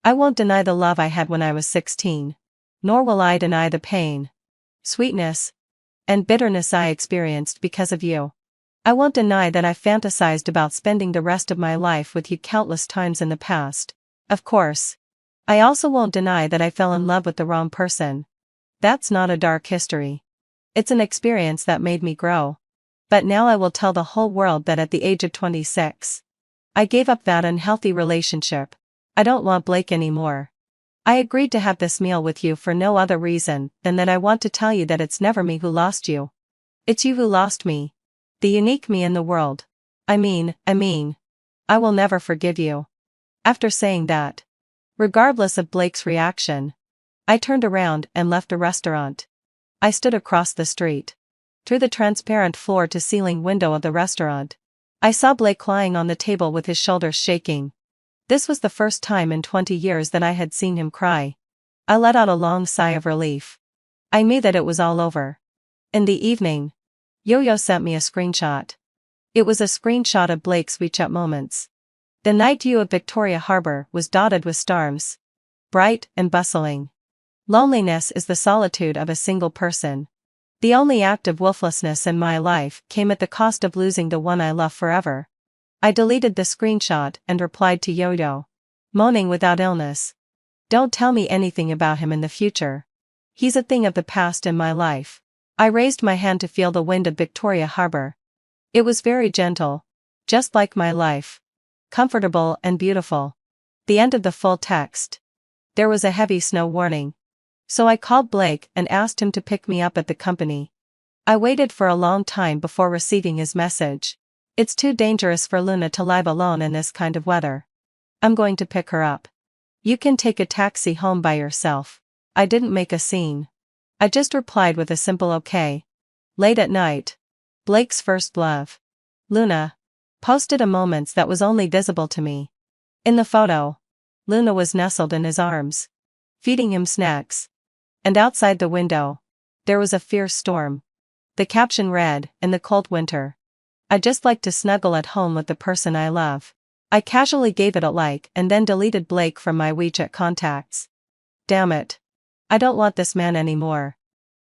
I won't deny the love I had when I was 16. Nor will I deny the pain, sweetness, and bitterness I experienced because of you. I won't deny that I fantasized about spending the rest of my life with you countless times in the past. Of course. I also won't deny that I fell in love with the wrong person. That's not a dark history. It's an experience that made me grow. But now I will tell the whole world that at the age of 26, I gave up that unhealthy relationship. I don't want Blake anymore. I agreed to have this meal with you for no other reason than that I want to tell you that it's never me who lost you. It's you who lost me. The unique me in the world. I mean, I will never forgive you. After saying that, regardless of Blake's reaction, I turned around and left the restaurant. I stood across the street. Through the transparent floor-to-ceiling window of the restaurant, I saw Blake lying on the table with his shoulders shaking. This was the first time in 20 years that I had seen him cry. I let out a long sigh of relief. I knew that it was all over. In the evening, Yo-Yo sent me a screenshot. It was a screenshot of Blake's WeChat moments. The night view of Victoria Harbor was dotted with stars. Bright and bustling. Loneliness is the solitude of a single person. The only act of wolflessness in my life came at the cost of losing the one I love forever. I deleted the screenshot and replied to Yo-Yo, moaning without illness. Don't tell me anything about him in the future. He's a thing of the past in my life. I raised my hand to feel the wind of Victoria Harbor. It was very gentle, just like my life. Comfortable and beautiful. The end of the full text. There was a heavy snow warning. So I called Blake and asked him to pick me up at the company. I waited for a long time before receiving his message. It's too dangerous for Luna to live alone in this kind of weather. I'm going to pick her up. You can take a taxi home by yourself. I didn't make a scene. I just replied with a simple okay. Late at night. Blake's first love. Luna. Posted a moments that was only visible to me. In the photo, Luna was nestled in his arms, feeding him snacks. And outside the window, there was a fierce storm. The caption read, "In the cold winter, I'd just like to snuggle at home with the person I love." I casually gave it a like and then deleted Blake from my WeChat contacts. Damn it. I don't want this man anymore.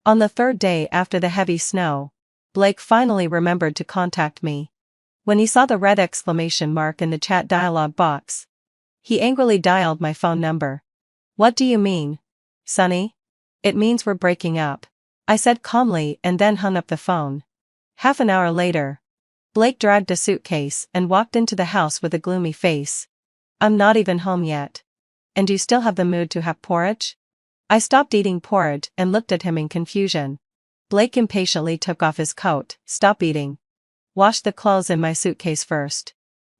On the third day after the heavy snow, Blake finally remembered to contact me. When he saw the red exclamation mark in the chat dialog box, he angrily dialed my phone number. What do you mean, Sonny? It means we're breaking up, I said calmly and then hung up the phone. Half an hour later, Blake dragged a suitcase and walked into the house with a gloomy face. I'm not even home yet. And you still have the mood to have porridge? I stopped eating porridge and looked at him in confusion. Blake impatiently took off his coat. Stop eating. Wash the clothes in my suitcase first.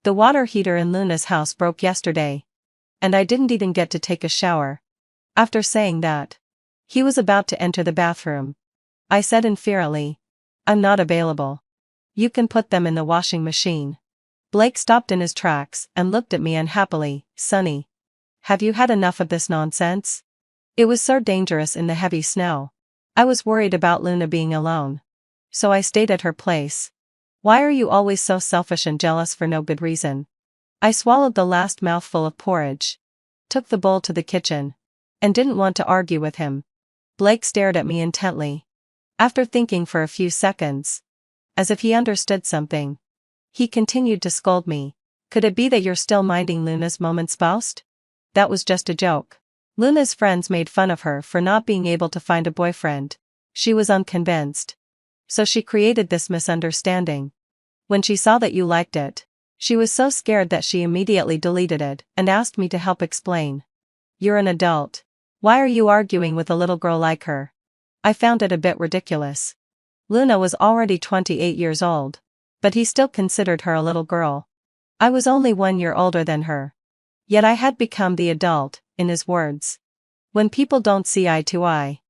The water heater in Luna's house broke yesterday. And I didn't even get to take a shower. After saying that, he was about to enter the bathroom. I said inferiorly, I'm not available. You can put them in the washing machine. Blake stopped in his tracks and looked at me unhappily. Sonny, have you had enough of this nonsense? It was so dangerous in the heavy snow. I was worried about Luna being alone. So I stayed at her place. Why are you always so selfish and jealous for no good reason? I swallowed the last mouthful of porridge, took the bowl to the kitchen, and didn't want to argue with him. Blake stared at me intently. After thinking for a few seconds, as if he understood something, he continued to scold me. Could it be that you're still minding Luna's moments most? That was just a joke. Luna's friends made fun of her for not being able to find a boyfriend. She was unconvinced. So she created this misunderstanding. When she saw that you liked it, she was so scared that she immediately deleted it and asked me to help explain. You're an adult. Why are you arguing with a little girl like her? I found it a bit ridiculous. Luna was already 28 years old, but he still considered her a little girl. I was only 1 year older than her. Yet I had become the adult, in his words. When people don't see eye to eye,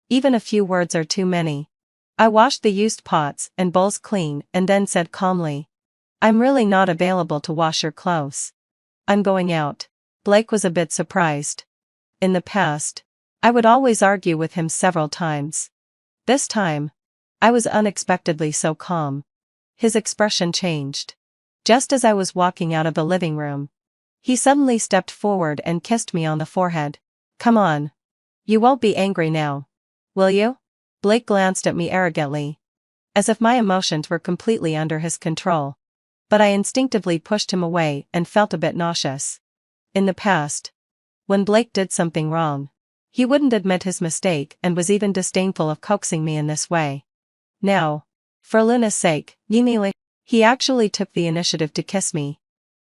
even a few words are too many. I washed the used pots and bowls clean and then said calmly, I'm really not available to wash your clothes. I'm going out. Blake was a bit surprised. In the past, I would always argue with him several times. This time, I was unexpectedly so calm. His expression changed. Just as I was walking out of the living room, he suddenly stepped forward and kissed me on the forehead. Come on. You won't be angry now, will you? Blake glanced at me arrogantly, as if my emotions were completely under his control. But I instinctively pushed him away and felt a bit nauseous. In the past, when Blake did something wrong, he wouldn't admit his mistake and was even disdainful of coaxing me in this way. Now, for Luna's sake, he actually took the initiative to kiss me.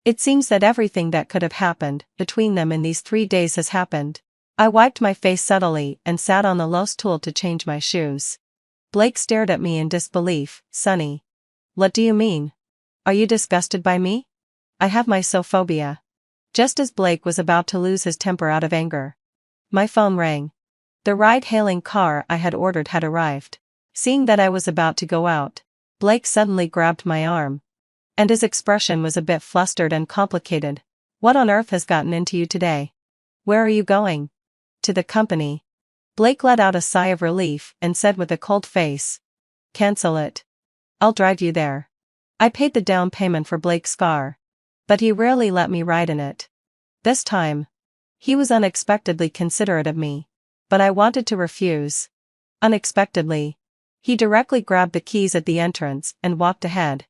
It seems that everything that could have happened between them in these 3 days has happened. I wiped my face subtly and sat on the low stool to change my shoes. Blake stared at me in disbelief. Sonny. What do you mean? Are you disgusted by me? I have my sophobia. Just as Blake was about to lose his temper out of anger, my phone rang. The ride-hailing car I had ordered had arrived. Seeing that I was about to go out, Blake suddenly grabbed my arm. And his expression was a bit flustered and complicated. What on earth has gotten into you today? Where are you going? To the company. Blake let out a sigh of relief and said with a cold face. Cancel it. I'll drive you there. I paid the down payment for Blake's car, but he rarely let me ride in it. This time, he was unexpectedly considerate of me, but I wanted to refuse. Unexpectedly, he directly grabbed the keys at the entrance and walked ahead,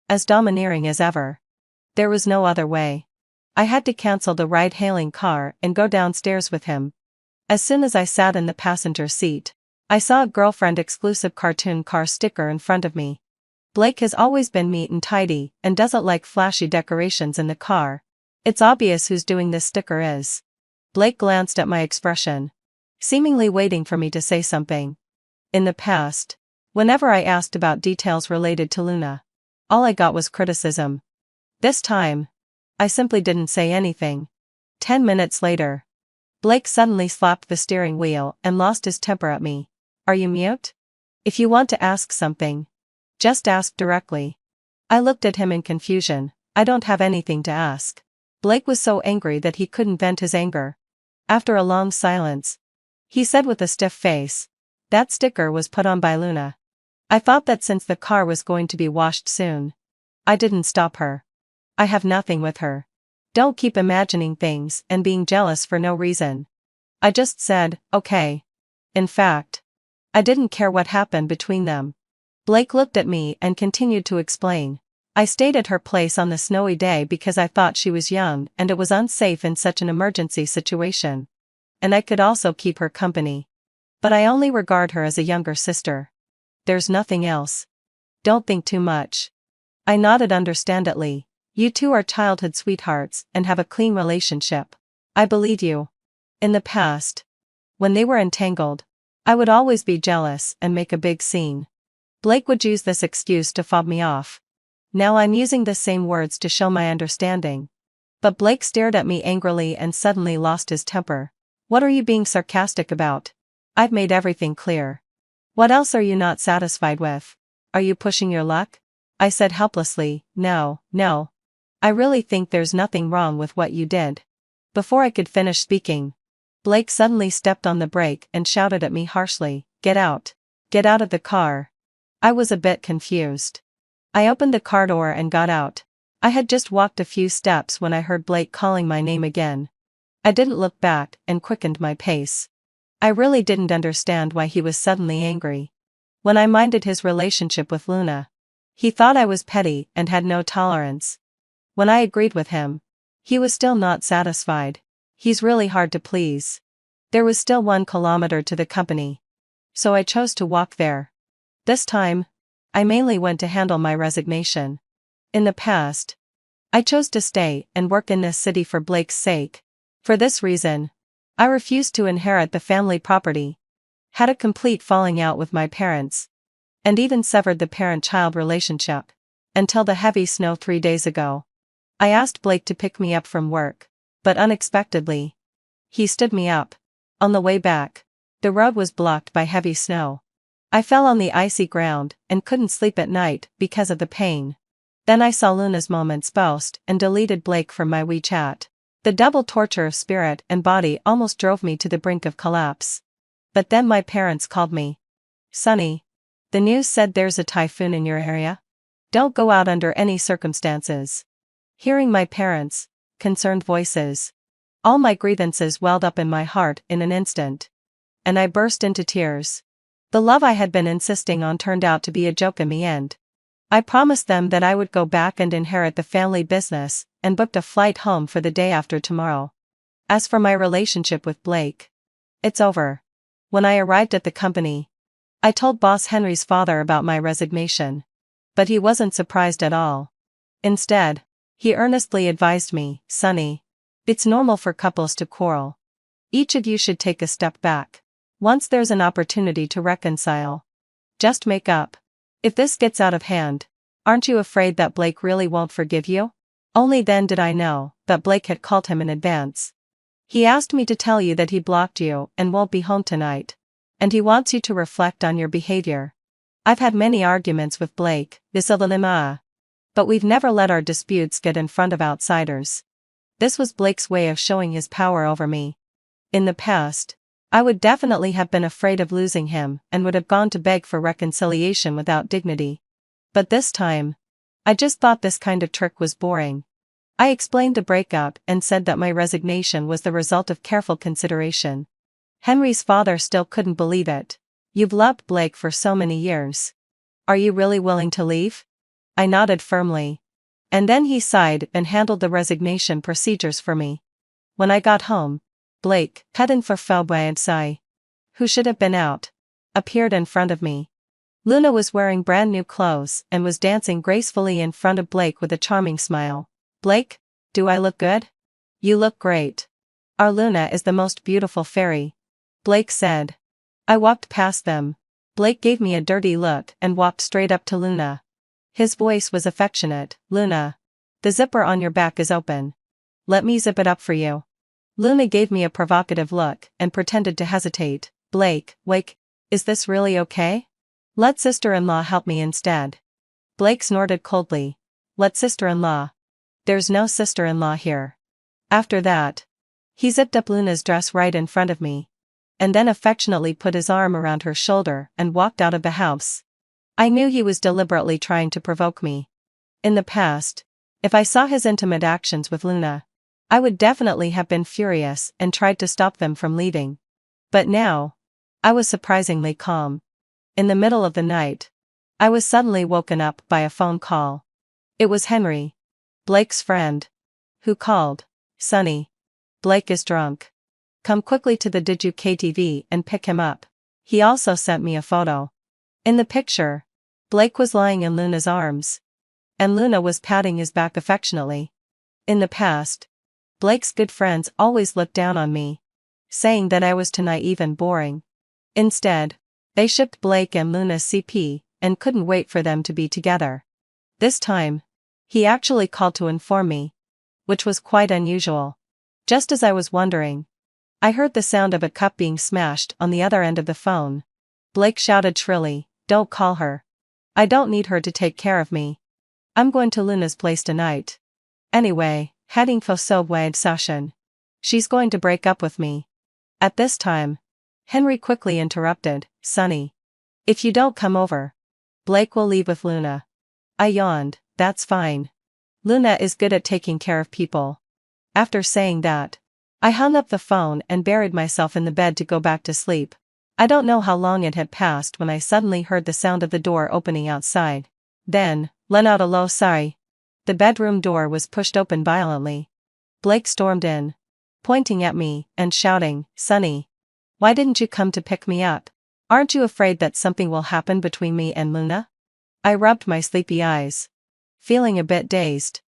as domineering as ever. There was no other way. I had to cancel the ride-hailing car and go downstairs with him. As soon as I sat in the passenger seat, I saw a girlfriend-exclusive cartoon car sticker in front of me. Blake has always been neat and tidy and doesn't like flashy decorations in the car. It's obvious who's doing this sticker is. Blake glanced at my expression, seemingly waiting for me to say something. In the past, whenever I asked about details related to Luna, all I got was criticism. This time, I simply didn't say anything. 10 minutes later, Blake suddenly slapped the steering wheel and lost his temper at me. Are you mute? If you want to ask something, just ask directly. I looked at him in confusion. I don't have anything to ask. Blake was so angry that he couldn't vent his anger. After a long silence, he said with a stiff face, that sticker was put on by Luna. I thought that since the car was going to be washed soon, I didn't stop her. I have nothing with her. Don't keep imagining things and being jealous for no reason. I just said, okay. In fact, I didn't care what happened between them. Blake looked at me and continued to explain. I stayed at her place on the snowy day because I thought she was young and it was unsafe in such an emergency situation. And I could also keep her company. But I only regard her as a younger sister. There's nothing else. Don't think too much. I nodded understandingly. You two are childhood sweethearts and have a clean relationship. I believe you. In the past, when they were entangled, I would always be jealous and make a big scene. Blake would use this excuse to fob me off. Now I'm using the same words to show my understanding. But Blake stared at me angrily and suddenly lost his temper. What are you being sarcastic about? I've made everything clear. What else are you not satisfied with? Are you pushing your luck? I said helplessly, no. I really think there's nothing wrong with what you did. Before I could finish speaking, Blake suddenly stepped on the brake and shouted at me harshly, get out. Get out of the car. I was a bit confused. I opened the car door and got out. I had just walked a few steps when I heard Blake calling my name again. I didn't look back and quickened my pace. I really didn't understand why he was suddenly angry. When I minded his relationship with Luna, he thought I was petty and had no tolerance. When I agreed with him, he was still not satisfied. He's really hard to please. There was still 1 kilometer to the company, so I chose to walk there. This time, I mainly went to handle my resignation. In the past, I chose to stay and work in this city for Blake's sake. For this reason, I refused to inherit the family property, had a complete falling out with my parents, and even severed the parent-child relationship, until the heavy snow 3 days ago. I asked Blake to pick me up from work, but unexpectedly, he stood me up. On the way back, the road was blocked by heavy snow. I fell on the icy ground and couldn't sleep at night because of the pain. Then I saw Luna's moments post and deleted Blake from my WeChat. The double torture of spirit and body almost drove me to the brink of collapse. But then my parents called me. Sonny, the news said there's a typhoon in your area. Don't go out under any circumstances. Hearing my parents' concerned voices, all my grievances welled up in my heart in an instant. And I burst into tears. The love I had been insisting on turned out to be a joke in the end. I promised them that I would go back and inherit the family business, and booked a flight home for the day after tomorrow. As for my relationship with Blake, it's over. When I arrived at the company, I told boss Henry's father about my resignation. But he wasn't surprised at all. Instead, he earnestly advised me, Sonny, it's normal for couples to quarrel. Each of you should take a step back. Once there's an opportunity to reconcile, just make up. If this gets out of hand, aren't you afraid that Blake really won't forgive you? Only then did I know that Blake had called him in advance. He asked me to tell you that he blocked you and won't be home tonight. And he wants you to reflect on your behavior. I've had many arguments with Blake, but we've never let our disputes get in front of outsiders. This was Blake's way of showing his power over me. In the past, I would definitely have been afraid of losing him and would have gone to beg for reconciliation without dignity. But this time, I just thought this kind of trick was boring. I explained the breakup and said that my resignation was the result of careful consideration. Henry's father still couldn't believe it. You've loved Blake for so many years. Are you really willing to leave? I nodded firmly. And then he sighed and handled the resignation procedures for me. When I got home, Blake, heading for Heartbreak, who should have been out, appeared in front of me. Luna was wearing brand new clothes and was dancing gracefully in front of Blake with a charming smile. Blake, do I look good? You look great. Our Luna is the most beautiful fairy, Blake said. I walked past them. Blake gave me a dirty look and walked straight up to Luna. His voice was affectionate. Luna, the zipper on your back is open. Let me zip it up for you. Luna gave me a provocative look and pretended to hesitate. Blake, wait, is this really okay? Let sister-in-law help me instead. Blake snorted coldly. Let sister-in-law? There's no sister-in-law here. After that, he zipped up Luna's dress right in front of me, and then affectionately put his arm around her shoulder and walked out of the house. I knew he was deliberately trying to provoke me. In the past, if I saw his intimate actions with Luna, I would definitely have been furious and tried to stop them from leaving. But now, I was surprisingly calm. In the middle of the night, I was suddenly woken up by a phone call. It was Henry, Blake's friend, who called. Sonny, Blake is drunk. Come quickly to the Did You KTV and pick him up. He also sent me a photo. In the picture, Blake was lying in Luna's arms, and Luna was patting his back affectionately. In the past, Blake's good friends always looked down on me, saying that I was too naive and boring. Instead, they shipped Blake and Luna's CP, and couldn't wait for them to be together. This time, he actually called to inform me, which was quite unusual. Just as I was wondering, I heard the sound of a cup being smashed on the other end of the phone. Blake shouted shrilly, "Don't call her. I don't need her to take care of me. I'm going to Luna's place tonight. Anyway, heading for Heartbreak session. She's going to break up with me." At this time, Henry quickly interrupted. Sonny, if you don't come over, Blake will leave with Luna. I yawned. That's fine. Luna is good at taking care of people. After saying that, I hung up the phone and buried myself in the bed to go back to sleep. I don't know how long it had passed when I suddenly heard the sound of the door opening outside. Then, let out a low sigh. The bedroom door was pushed open violently. Blake stormed in, pointing at me and shouting, "Sonny, why didn't you come to pick me up? Aren't you afraid that something will happen between me and Luna?" I rubbed my sleepy eyes, feeling a bit dazed.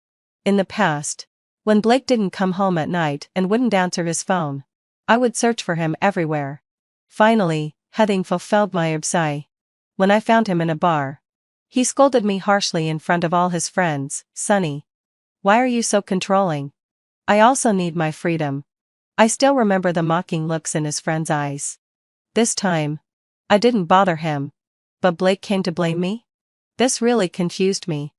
In the past, when Blake didn't come home at night and wouldn't answer his phone, I would search for him everywhere. Finally, heading for Heartbreak, when I found him in a bar, he scolded me harshly in front of all his friends. "Sonny, why are you so controlling? I also need my freedom." I still remember the mocking looks in his friends' eyes. This time, I didn't bother him, but Blake came to blame me? This really confused me.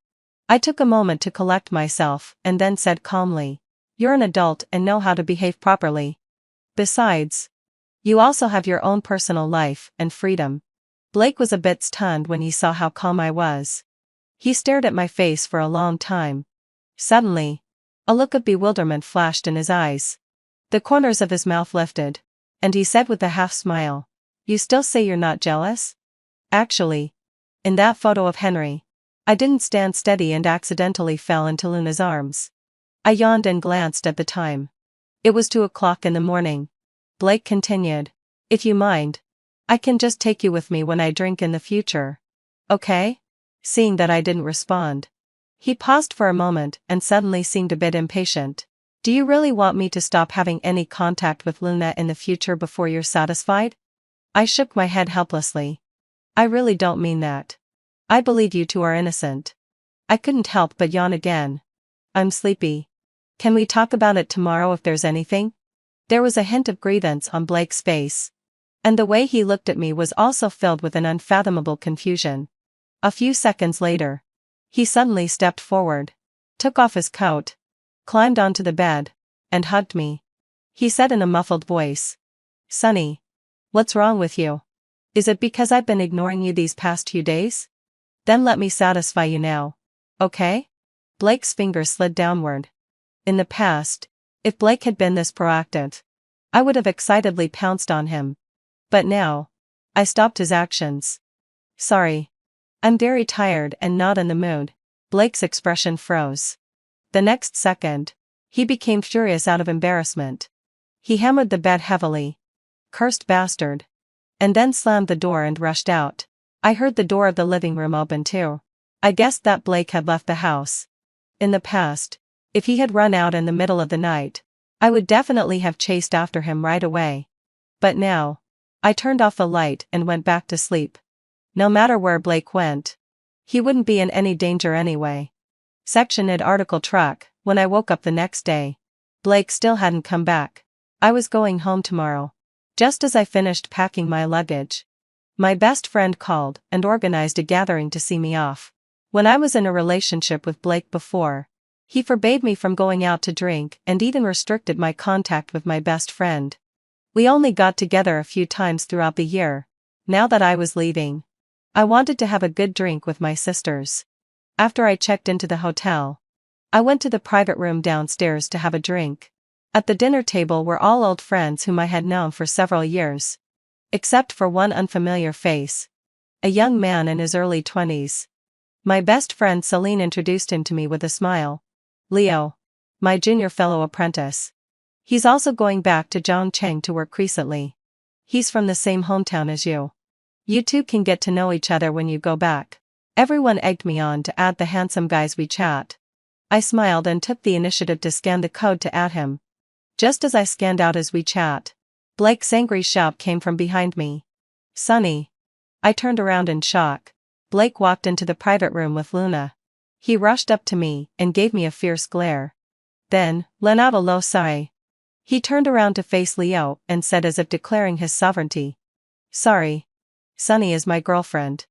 I took a moment to collect myself and then said calmly, You're an adult and know how to behave properly. Besides, you also have your own personal life and freedom. Blake was a bit stunned when he saw how calm I was. He stared at my face for a long time. Suddenly, a look of bewilderment flashed in his eyes. The corners of his mouth lifted, and he said with a half smile, "You still say you're not jealous?" Actually, in that photo of Henry, I didn't stand steady and accidentally fell into Luna's arms. I yawned and glanced at the time. It was 2 o'clock in the morning. Blake continued, "If you mind, I can just take you with me when I drink in the future. Okay?" Seeing that I didn't respond, he paused for a moment and suddenly seemed a bit impatient. "Do you really want me to stop having any contact with Luna in the future before you're satisfied?" I shook my head helplessly. "I really don't mean that. I believe you two are innocent." I couldn't help but yawn again. "I'm sleepy. Can we talk about it tomorrow if there's anything?" There was a hint of grievance on Blake's face. And the way he looked at me was also filled with an unfathomable confusion. A few seconds later, he suddenly stepped forward, took off his coat, climbed onto the bed, and hugged me. He said in a muffled voice, "Sonny, what's wrong with you? Is it because I've been ignoring you these past few days? Then let me satisfy you now. Okay?" Blake's fingers slid downward. In the past, if Blake had been this proactive, I would have excitedly pounced on him. But now, I stopped his actions. "Sorry. I'm very tired and not in the mood." Blake's expression froze. The next second, he became furious out of embarrassment. He hammered the bed heavily. "Cursed bastard." And then slammed the door and rushed out. I heard the door of the living room open too. I guessed that Blake had left the house. In the past, if he had run out in the middle of the night, I would definitely have chased after him right away. But now, I turned off the light and went back to sleep. No matter where Blake went, he wouldn't be in any danger anyway. Section id article track. When I woke up the next day, Blake still hadn't come back. I was going home tomorrow. Just as I finished packing my luggage, my best friend called and organized a gathering to see me off. When I was in a relationship with Blake before, he forbade me from going out to drink and even restricted my contact with my best friend. We only got together a few times throughout the year. Now that I was leaving, I wanted to have a good drink with my sisters. After I checked into the hotel, I went to the private room downstairs to have a drink. At the dinner table were all old friends whom I had known for several years. Except for one unfamiliar face. A young man in his early 20s. My best friend Celine introduced him to me with a smile. "Leo. My junior fellow apprentice. He's also going back to Zhongcheng to work recently. He's from the same hometown as you. You two can get to know each other when you go back." Everyone egged me on to add the handsome guy's WeChat. I smiled and took the initiative to scan the code to add him. Just as I scanned out his WeChat, Blake's angry shout came from behind me. "Sonny." I turned around in shock. Blake walked into the private room with Luna. He rushed up to me and gave me a fierce glare. Then, let out a low sigh. He turned around to face Leo and said as if declaring his sovereignty, "Sorry. Sunny is my girlfriend.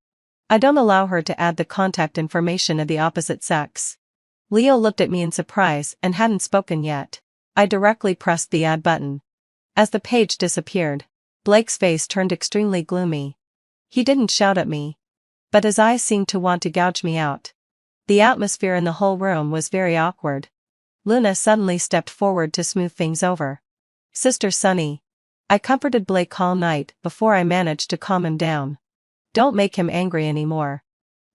I don't allow her to add the contact information of the opposite sex." Leo looked at me in surprise and hadn't spoken yet. I directly pressed the add button. As the page disappeared, Blake's face turned extremely gloomy. He didn't shout at me, but his eyes seemed to want to gouge me out. The atmosphere in the whole room was very awkward. Luna suddenly stepped forward to smooth things over. "Sister Sunny." I comforted Blake all night before I managed to calm him down. "Don't make him angry anymore.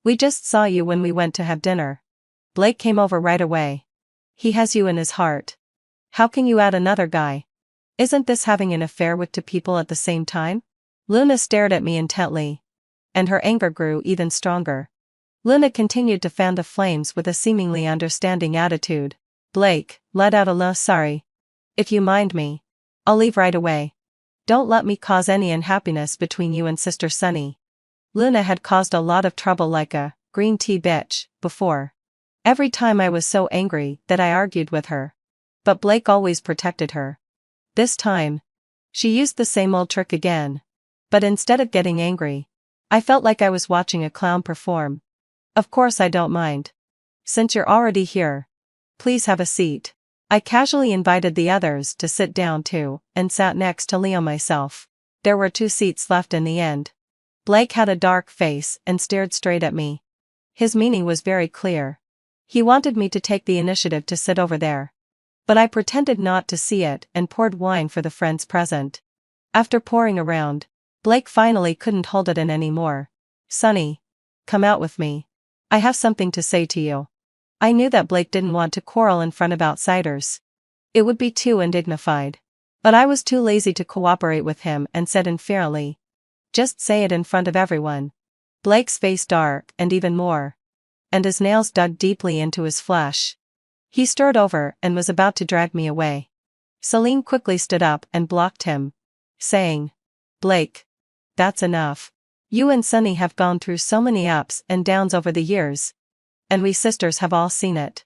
We just saw you when we went to have dinner. Blake came over right away. He has you in his heart. How can you add another guy? Isn't this having an affair with two people at the same time?" Luna stared at me intently, and her anger grew even stronger. Luna continued to fan the flames with a seemingly understanding attitude. Blake let out a low sorry. "If you mind me, I'll leave right away. Don't let me cause any unhappiness between you and Sister Sunny." Luna had caused a lot of trouble like a green tea bitch before. Every time I was so angry that I argued with her. But Blake always protected her. This time, she used the same old trick again. But instead of getting angry, I felt like I was watching a clown perform. "Of course I don't mind. Since you're already here, please have a seat." I casually invited the others to sit down too, and sat next to Leo myself. There were 2 seats left in the end. Blake had a dark face and stared straight at me. His meaning was very clear. He wanted me to take the initiative to sit over there. But I pretended not to see it and poured wine for the friends present. After pouring around, Blake finally couldn't hold it in anymore. "Sonny, come out with me. I have something to say to you." I knew that Blake didn't want to quarrel in front of outsiders. It would be too undignified. But I was too lazy to cooperate with him and said inferiorly, "Just say it in front of everyone." Blake's face dark and even more. And his nails dug deeply into his flesh. He stirred over and was about to drag me away. Celine quickly stood up and blocked him, saying, "Blake, that's enough. You and Sonny have gone through so many ups and downs over the years. And we sisters have all seen it.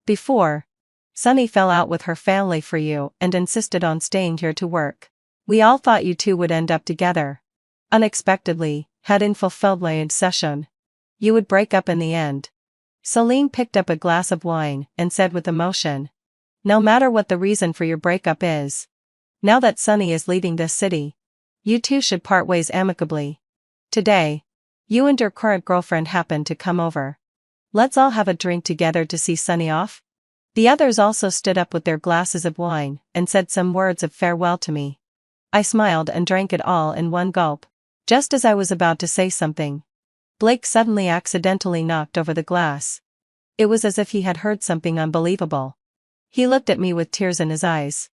Before, Sonny fell out with her family for you and insisted on staying here to work. We all thought you two would end up together. Unexpectedly, had unfulfilled my obsession. You would break up in the end." Celine picked up a glass of wine and said with emotion, "No matter what the reason for your breakup is, now that Sonny is leaving this city, you two should part ways amicably. Today, you and your current girlfriend happen to come over. Let's all have a drink together to see Sonny off." The others also stood up with their glasses of wine and said some words of farewell to me. I smiled and drank it all in one gulp. Just as I was about to say something, Blake suddenly accidentally knocked over the glass. It was as if he had heard something unbelievable. He looked at me with tears in his eyes.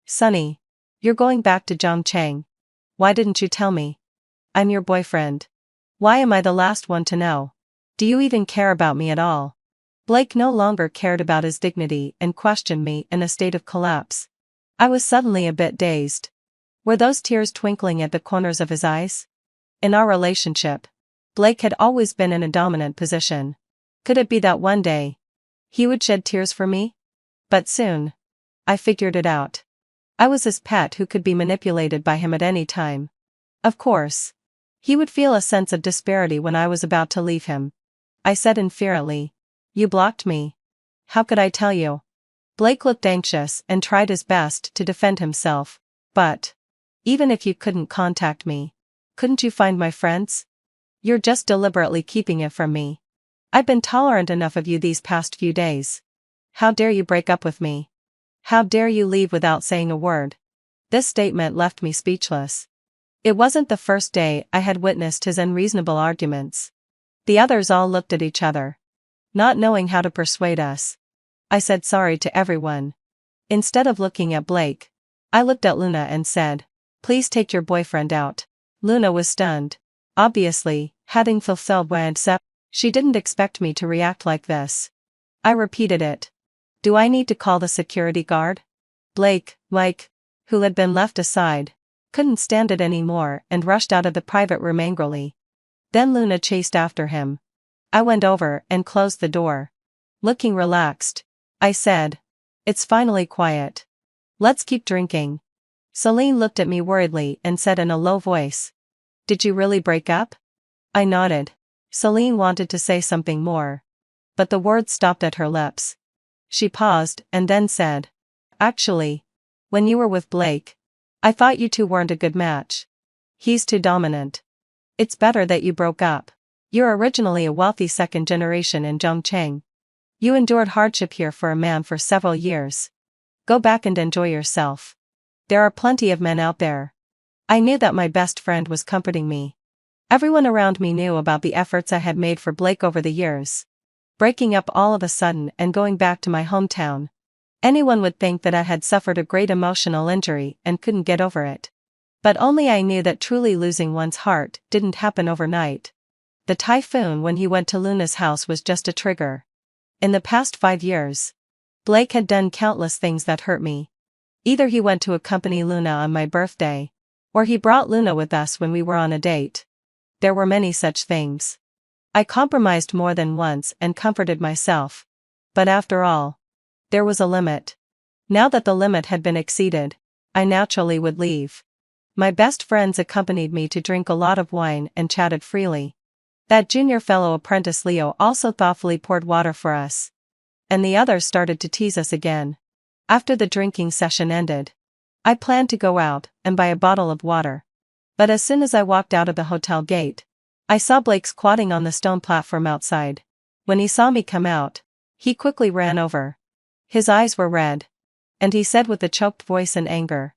"Sonny, you're going back to Zhongcheng. Why didn't you tell me? I'm your boyfriend. Why am I the last one to know? Do you even care about me at all?" Blake no longer cared about his dignity and questioned me in a state of collapse. I was suddenly a bit dazed. Were those tears twinkling at the corners of his eyes? In our relationship, Blake had always been in a dominant position. Could it be that one day, he would shed tears for me? But soon, I figured it out. I was his pet who could be manipulated by him at any time. Of course, he would feel a sense of disparity when I was about to leave him. I said inferiorly, "You blocked me. How could I tell you?" Blake looked anxious and tried his best to defend himself. "But even if you couldn't contact me, couldn't you find my friends? You're just deliberately keeping it from me. I've been tolerant enough of you these past few days. How dare you break up with me? How dare you leave without saying a word?" This statement left me speechless. It wasn't the first day I had witnessed his unreasonable arguments. The others all looked at each other, not knowing how to persuade us. I said sorry to everyone. Instead of looking at Blake, I looked at Luna and said, "Please take your boyfriend out." Luna was stunned. Obviously, having fulfilled my accept, she didn't expect me to react like this. I repeated it. "Do I need to call the security guard?" Blake, who had been left aside, couldn't stand it anymore and rushed out of the private room angrily. Then Luna chased after him. I went over and closed the door. Looking relaxed, I said, "It's finally quiet. Let's keep drinking." Celine looked at me worriedly and said in a low voice, "Did you really break up?" I nodded. Celine wanted to say something more, but the words stopped at her lips. She paused and then said, "Actually, when you were with Blake, I thought you two weren't a good match. He's too dominant. It's better that you broke up. You're originally a wealthy second generation in Zhongcheng. You endured hardship here for a man for several years. Go back and enjoy yourself. There are plenty of men out there." I knew that my best friend was comforting me. Everyone around me knew about the efforts I had made for Blake over the years. Breaking up all of a sudden and going back to my hometown. Anyone would think that I had suffered a great emotional injury and couldn't get over it. But only I knew that truly losing one's heart didn't happen overnight. The typhoon when he went to Luna's house was just a trigger. In the past 5 years, Blake had done countless things that hurt me. Either he went to accompany Luna on my birthday, or he brought Luna with us when we were on a date. There were many such things. I compromised more than once and comforted myself. But after all, there was a limit. Now that the limit had been exceeded, I naturally would leave. My best friends accompanied me to drink a lot of wine and chatted freely. That junior fellow apprentice Leo also thoughtfully poured water for us. And the others started to tease us again. After the drinking session ended, I planned to go out and buy a bottle of water. But as soon as I walked out of the hotel gate, I saw Blake squatting on the stone platform outside. When he saw me come out, he quickly ran over. His eyes were red, and he said with a choked voice in anger,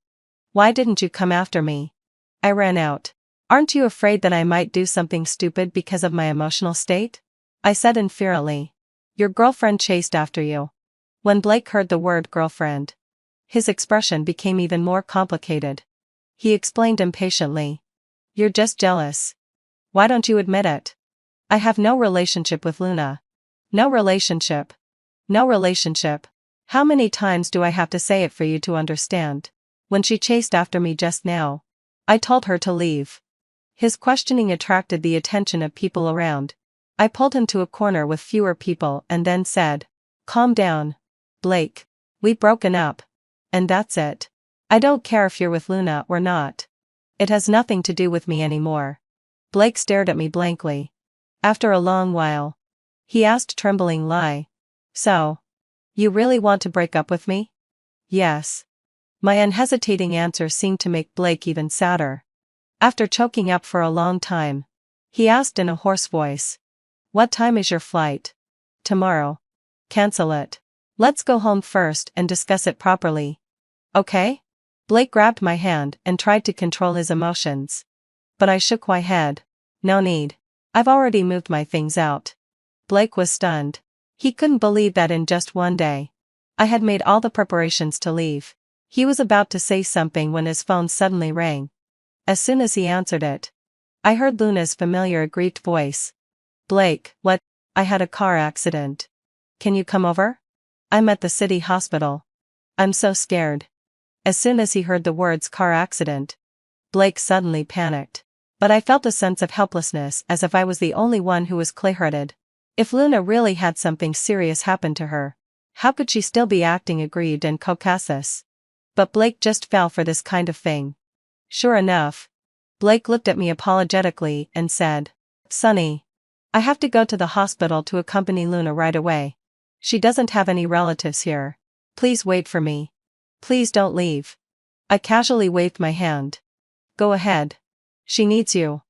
"Why didn't you come after me?" I ran out. "Aren't you afraid that I might do something stupid because of my emotional state?" I said infuriately. "Your girlfriend chased after you." When Blake heard the word girlfriend, his expression became even more complicated. He explained impatiently. "You're just jealous. Why don't you admit it? I have no relationship with Luna." "No relationship. No relationship. How many times do I have to say it for you to understand? When she chased after me just now, I told her to leave." His questioning attracted the attention of people around. I pulled him to a corner with fewer people and then said, "Calm down, Blake. We've broken up. And that's it. I don't care if you're with Luna or not. It has nothing to do with me anymore." Blake stared at me blankly. After a long while, he asked tremblingly, "So, you really want to break up with me?" "Yes." My unhesitating answer seemed to make Blake even sadder. After choking up for a long time, he asked in a hoarse voice, "What time is your flight?" "Tomorrow." "Cancel it. Let's go home first and discuss it properly. Okay?" Blake grabbed my hand and tried to control his emotions. But I shook my head. "No need. I've already moved my things out." Blake was stunned. He couldn't believe that in just one day, I had made all the preparations to leave. He was about to say something when his phone suddenly rang. As soon as he answered it, I heard Luna's familiar aggrieved voice. "Blake, what? I had a car accident. Can you come over? I'm at the city hospital. I'm so scared." As soon as he heard the words car accident, Blake suddenly panicked. But I felt a sense of helplessness as if I was the only one who was clear-headed. If Luna really had something serious happen to her, how could she still be acting aggrieved and cocacious? But Blake just fell for this kind of thing. Sure enough, Blake looked at me apologetically and said, "Sonny, I have to go to the hospital to accompany Luna right away. She doesn't have any relatives here. Please wait for me. Please don't leave." I casually waved my hand. "Go ahead. She needs you."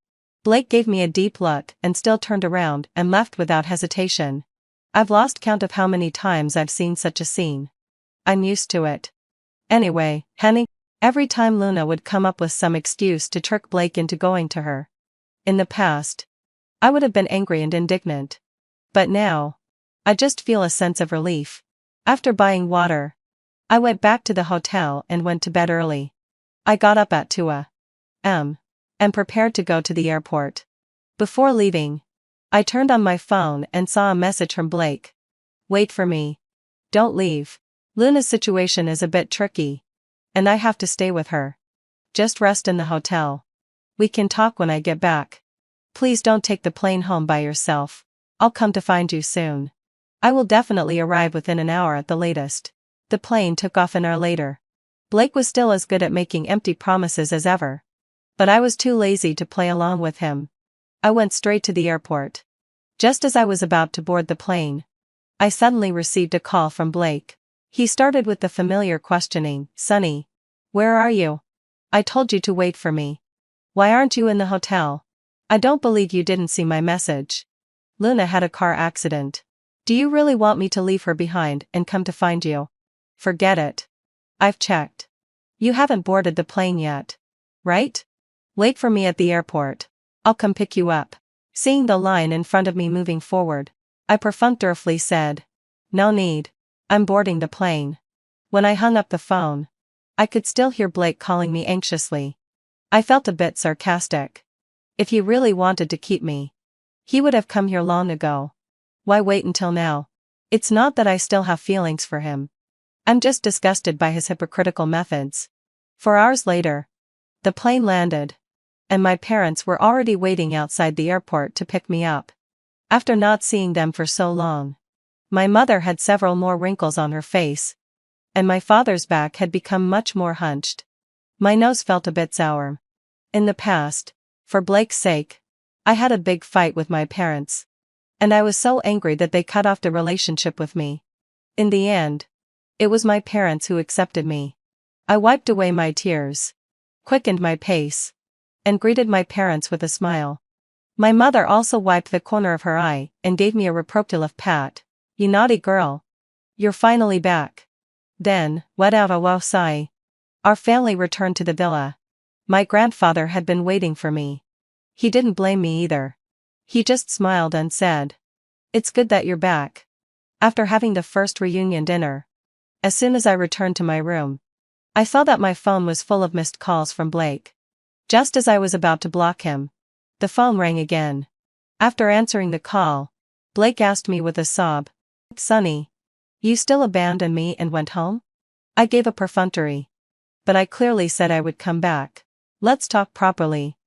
Blake gave me a deep look and still turned around and left without hesitation. I've lost count of how many times I've seen such a scene. I'm used to it. Anyway, honey, every time Luna would come up with some excuse to trick Blake into going to her. In the past, I would have been angry and indignant. But now, I just feel a sense of relief. After buying water, I went back to the hotel and went to bed early. I got up at 2 a.m. and prepared to go to the airport. Before leaving, I turned on my phone and saw a message from Blake. "Wait for me. Don't leave. Luna's situation is a bit tricky, and I have to stay with her. Just rest in the hotel. We can talk when I get back. Please don't take the plane home by yourself. I'll come to find you soon. I will definitely arrive within an hour at the latest." The plane took off an hour later. Blake was still as good at making empty promises as ever. But I was too lazy to play along with him. I went straight to the airport. Just as I was about to board the plane, I suddenly received a call from Blake. He started with the familiar questioning, "Sonny, where are you? I told you to wait for me. Why aren't you in the hotel? I don't believe you didn't see my message. Luna had a car accident. Do you really want me to leave her behind and come to find you?" "Forget it. I've checked. You haven't boarded the plane yet, right? Wait for me at the airport. I'll come pick you up." Seeing the line in front of me moving forward, I perfunctorily said, "No need. I'm boarding the plane." When I hung up the phone, I could still hear Blake calling me anxiously. I felt a bit sarcastic. If he really wanted to keep me, he would have come here long ago. Why wait until now? It's not that I still have feelings for him. I'm just disgusted by his hypocritical methods. 4 hours later, the plane landed, and my parents were already waiting outside the airport to pick me up. After not seeing them for so long, my mother had several more wrinkles on her face, and my father's back had become much more hunched. My nose felt a bit sour. In the past, for Blake's sake, I had a big fight with my parents. And I was so angry that they cut off the relationship with me. In the end, It was my parents who accepted me. I wiped away my tears, quickened my pace, and greeted my parents with a smile. My mother also wiped the corner of her eye and gave me a reproachful pat. "You naughty girl. You're finally back." Then, let out a low sigh. Our family returned to the villa. My grandfather had been waiting for me. He didn't blame me either. He just smiled and said, "It's good that you're back." After having the first reunion dinner, as soon as I returned to my room, I saw that my phone was full of missed calls from Blake. Just as I was about to block him, the phone rang again. After answering the call, Blake asked me with a sob, "Sonny, you still abandoned me and went home?" I gave a perfunctory, "But I clearly said I would come back. Let's talk properly.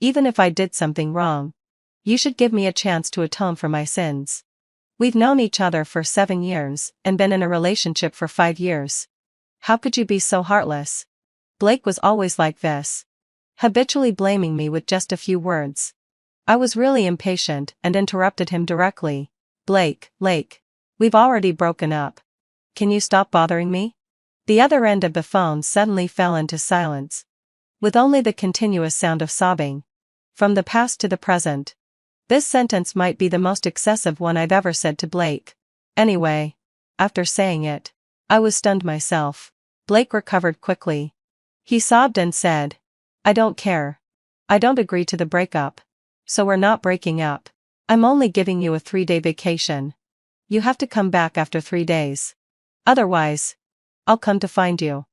Even if I did something wrong, you should give me a chance to atone for my sins. We've known each other for 7 years and been in a relationship for 5 years. How could you be so heartless?" Blake was always like this, habitually blaming me with just a few words. I was really impatient and interrupted him directly. Blake, we've already broken up. Can you stop bothering me?" The other end of the phone suddenly fell into silence, with only the continuous sound of sobbing. From the past to the present. This sentence might be the most excessive one I've ever said to Blake. Anyway, after saying it, I was stunned myself. Blake recovered quickly. He sobbed and said, "I don't care. I don't agree to the breakup. So we're not breaking up. I'm only giving you a 3-day vacation. You have to come back after 3 days. Otherwise, I'll come to find you.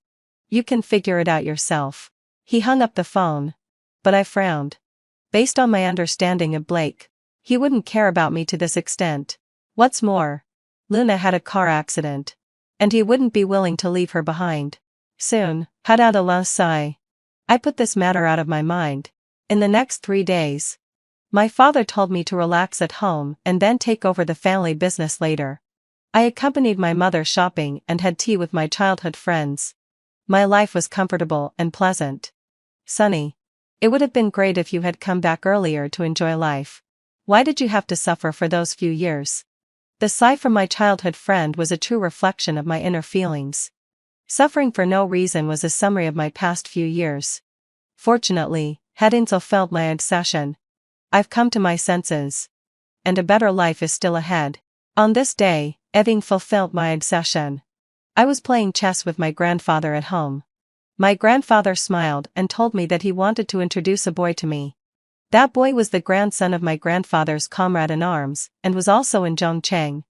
You can figure it out yourself." He hung up the phone. But I frowned. Based on my understanding of Blake, he wouldn't care about me to this extent. What's more, Luna had a car accident, and he wouldn't be willing to leave her behind. Soon, had out a low sigh. I put this matter out of my mind. In the next 3 days, my father told me to relax at home and then take over the family business later. I accompanied my mother shopping and had tea with my childhood friends. My life was comfortable and pleasant. "Sonny, it would have been great if you had come back earlier to enjoy life. Why did you have to suffer for those few years?" The sigh from my childhood friend was a true reflection of my inner feelings. Suffering for no reason was a summary of my past few years. Fortunately, having fulfilled my obsession, I've come to my senses. And a better life is still ahead. On this day, having fulfilled my obsession, I was playing chess with my grandfather at home. My grandfather smiled and told me that he wanted to introduce a boy to me. That boy was the grandson of my grandfather's comrade in arms, and was also in Zhongcheng.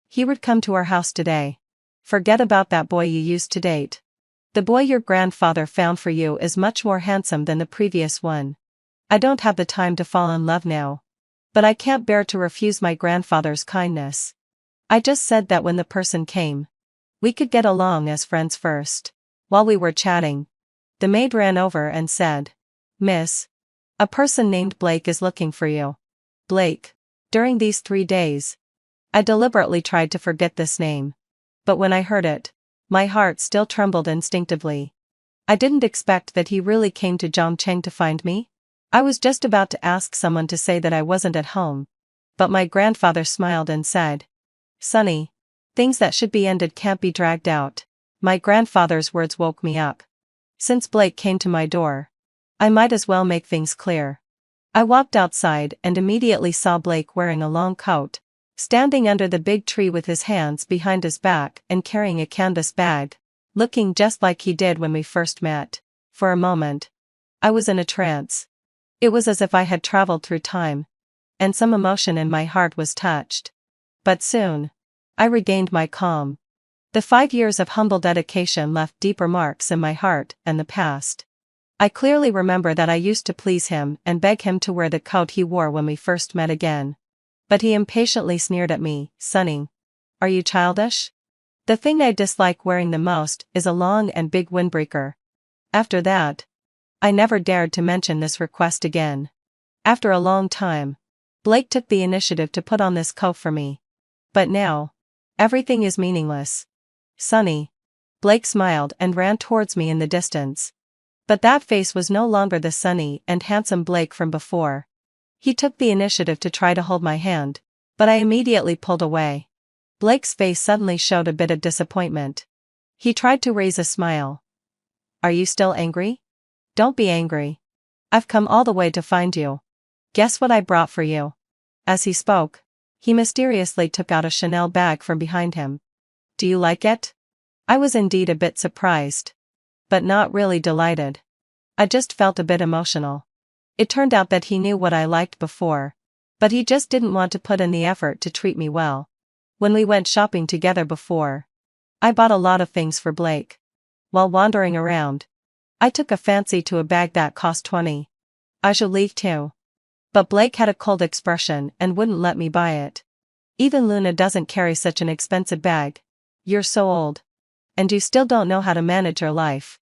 He would come to our house today. Forget about that boy you used to date. The boy your grandfather found for you is much more handsome than the previous one. I don't have the time to fall in love now. But I can't bear to refuse my grandfather's kindness. I just said that when the person came, we could get along as friends first. While we were chatting, the maid ran over and said, "Miss, a person named Blake is looking for you." Blake. During these 3 days, I deliberately tried to forget this name. But when I heard it, my heart still trembled instinctively. I didn't expect that he really came to Zhongcheng to find me. I was just about to ask someone to say that I wasn't at home. But my grandfather smiled and said, "Sonny, things that should be ended can't be dragged out." My grandfather's words woke me up. Since Blake came to my door, I might as well make things clear. I walked outside and immediately saw Blake wearing a long coat, standing under the big tree with his hands behind his back and carrying a canvas bag, looking just like he did when we first met. For a moment, I was in a trance. It was as if I had traveled through time, and some emotion in my heart was touched. But soon, I regained my calm. The 5 years of humble dedication left deeper marks in my heart and the past. I clearly remember that I used to please him and beg him to wear the coat he wore when we first met again. But he impatiently sneered at me, "Sonny, are you childish? The thing I dislike wearing the most is a long and big windbreaker." After that, I never dared to mention this request again. After a long time, Blake took the initiative to put on this coat for me. But now, everything is meaningless. "Sonny." Blake smiled and ran towards me in the distance. But that face was no longer the sunny and handsome Blake from before. He took the initiative to try to hold my hand, but I immediately pulled away. Blake's face suddenly showed a bit of disappointment. He tried to raise a smile. Are you still angry? Don't be angry. I've come all the way to find you. Guess what I brought for you? As he spoke, he mysteriously took out a Chanel bag from behind him. Do you like it? I was indeed a bit surprised. But not really delighted. I just felt a bit emotional. It turned out that he knew what I liked before. But he just didn't want to put in the effort to treat me well. When we went shopping together before, I bought a lot of things for Blake. While wandering around, I took a fancy to a bag that cost 20. I should leave too. But Blake had a cold expression and wouldn't let me buy it. Even Luna doesn't carry such an expensive bag. You're so old. And you still don't know how to manage your life.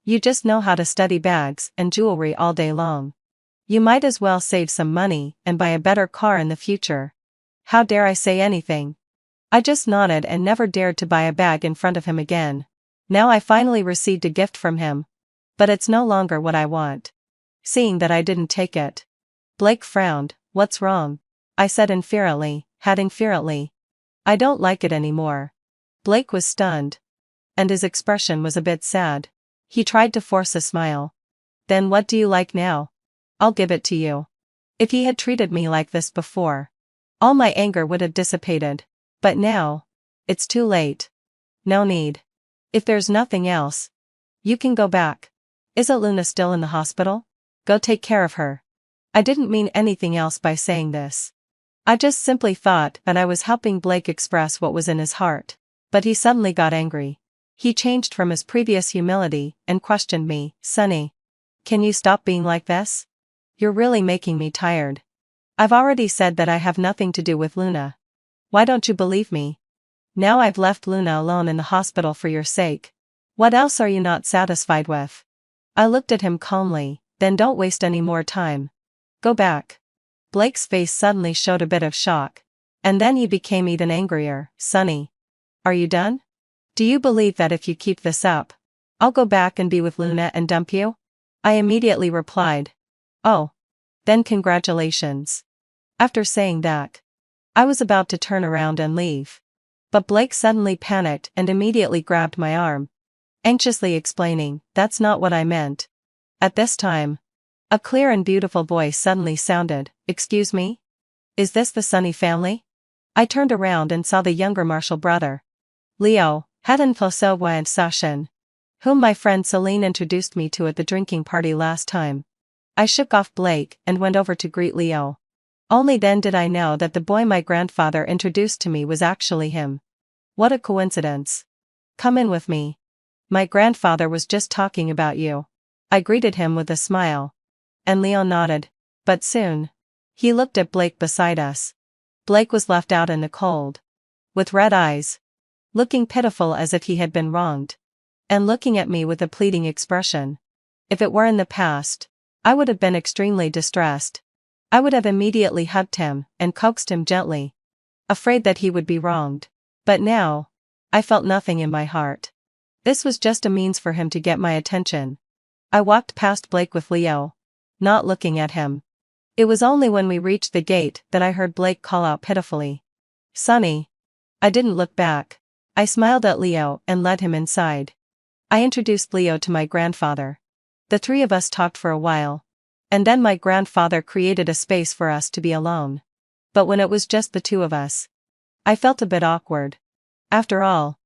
You just know how to study bags and jewelry all day long. You might as well save some money and buy a better car in the future. How dare I say anything? I just nodded and never dared to buy a bag in front of him again. Now I finally received a gift from him. But it's no longer what I want. Seeing that I didn't take it, Blake frowned. What's wrong? I said inferiorly. I don't like it anymore. Blake was stunned. And his expression was a bit sad. He tried to force a smile. Then what do you like now? I'll give it to you. If he had treated me like this before, all my anger would have dissipated. But now, it's too late. No need. If there's nothing else, you can go back. Isn't Luna still in the hospital? Go take care of her. I didn't mean anything else by saying this. I just simply thought that I was helping Blake express what was in his heart. But he suddenly got angry. He changed from his previous humility and questioned me. Sonny, can you stop being like this? You're really making me tired. I've already said that I have nothing to do with Luna. Why don't you believe me? Now I've left Luna alone in the hospital for your sake. What else are you not satisfied with? I looked at him calmly. Then don't waste any more time. Go back. Blake's face suddenly showed a bit of shock. And then he became even angrier. Sonny, are you done? Do you believe that if you keep this up, I'll go back and be with Luna and dump you? I immediately replied. Oh. Then congratulations. After saying that, I was about to turn around and leave. But Blake suddenly panicked and immediately grabbed my arm, anxiously explaining, that's not what I meant. At this time, a clear and beautiful voice suddenly sounded. Excuse me? Is this the Sonny family? I turned around and saw the younger Marshall brother, Leo, Hadan Fosowa and Sashin, whom my friend Celine introduced me to at the drinking party last time. I shook off Blake and went over to greet Leo. Only then did I know that the boy my grandfather introduced to me was actually him. What a coincidence. Come in with me. My grandfather was just talking about you. I greeted him with a smile. And Leo nodded. But soon, he looked at Blake beside us. Blake was left out in the cold. With red eyes. Looking pitiful as if he had been wronged. And looking at me with a pleading expression. If it were in the past, I would have been extremely distressed. I would have immediately hugged him and coaxed him gently, afraid that he would be wronged. But now, I felt nothing in my heart. This was just a means for him to get my attention. I walked past Blake with Leo, not looking at him. It was only when we reached the gate that I heard Blake call out pitifully. Sonny. I didn't look back. I smiled at Leo and led him inside. I introduced Leo to my grandfather. The three of us talked for a while. And then my grandfather created a space for us to be alone. But when it was just the two of us, I felt a bit awkward. After all,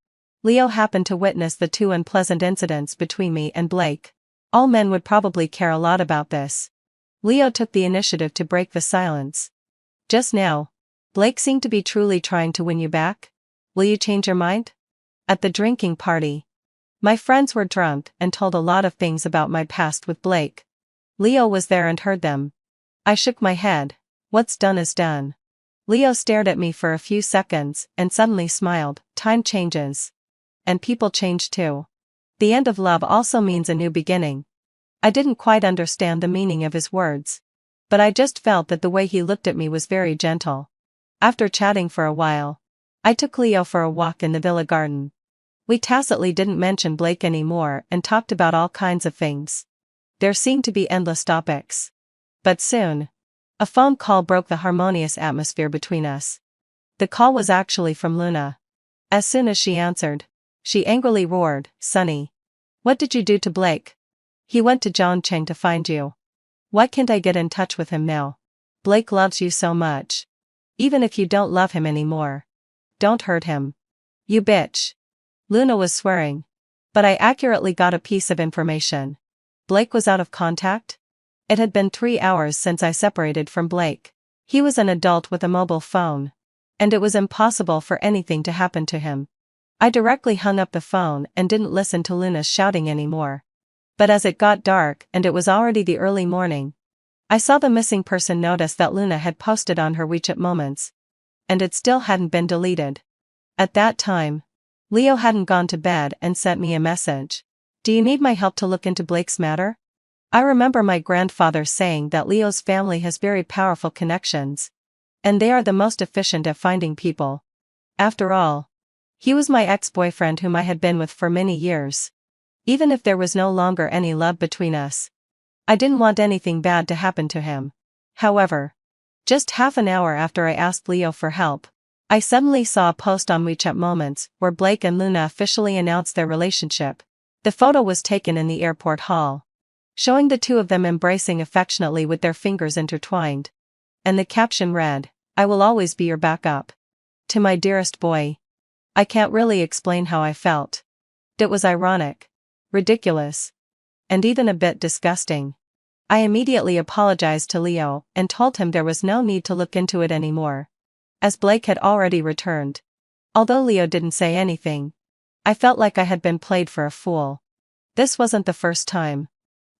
Leo happened to witness the two unpleasant incidents between me and Blake. All men would probably care a lot about this. Leo took the initiative to break the silence. Just now, Blake seemed to be truly trying to win you back. Will you change your mind? At the drinking party, my friends were drunk and told a lot of things about my past with Blake. Leo was there and heard them. I shook my head. What's done is done. Leo stared at me for a few seconds and suddenly smiled. Time changes. And people change too. The end of love also means a new beginning. I didn't quite understand the meaning of his words. But I just felt that the way he looked at me was very gentle. After chatting for a while, I took Leo for a walk in the villa garden. We tacitly didn't mention Blake anymore and talked about all kinds of things. There seemed to be endless topics. But soon, a phone call broke the harmonious atmosphere between us. The call was actually from Luna. As soon as she answered, She angrily roared, "Sonny. What did you do to Blake? He went to Zhongcheng to find you. Why can't I get in touch with him now? Blake loves you so much. Even if you don't love him anymore, don't hurt him. You bitch." Luna was swearing. But I accurately got a piece of information. Blake was out of contact? It had been 3 hours since I separated from Blake. He was an adult with a mobile phone. And it was impossible for anything to happen to him. I directly hung up the phone and didn't listen to Luna's shouting anymore. But as it got dark and it was already the early morning, I saw the missing person notice that Luna had posted on her WeChat moments. And it still hadn't been deleted. At that time, Leo hadn't gone to bed and sent me a message. "Do you need my help to look into Blake's matter?" I remember my grandfather saying that Leo's family has very powerful connections. And they are the most efficient at finding people. After all, he was my ex-boyfriend whom I had been with for many years. Even if there was no longer any love between us, I didn't want anything bad to happen to him. However, just half an hour after I asked Leo for help, I suddenly saw a post on WeChat Moments where Blake and Luna officially announced their relationship. The photo was taken in the airport hall, showing the two of them embracing affectionately with their fingers intertwined. And the caption read, "I will always be your backup. To my dearest boy." I can't really explain how I felt. It was ironic, ridiculous, and even a bit disgusting. I immediately apologized to Leo and told him there was no need to look into it anymore, as Blake had already returned. Although Leo didn't say anything, I felt like I had been played for a fool. This wasn't the first time.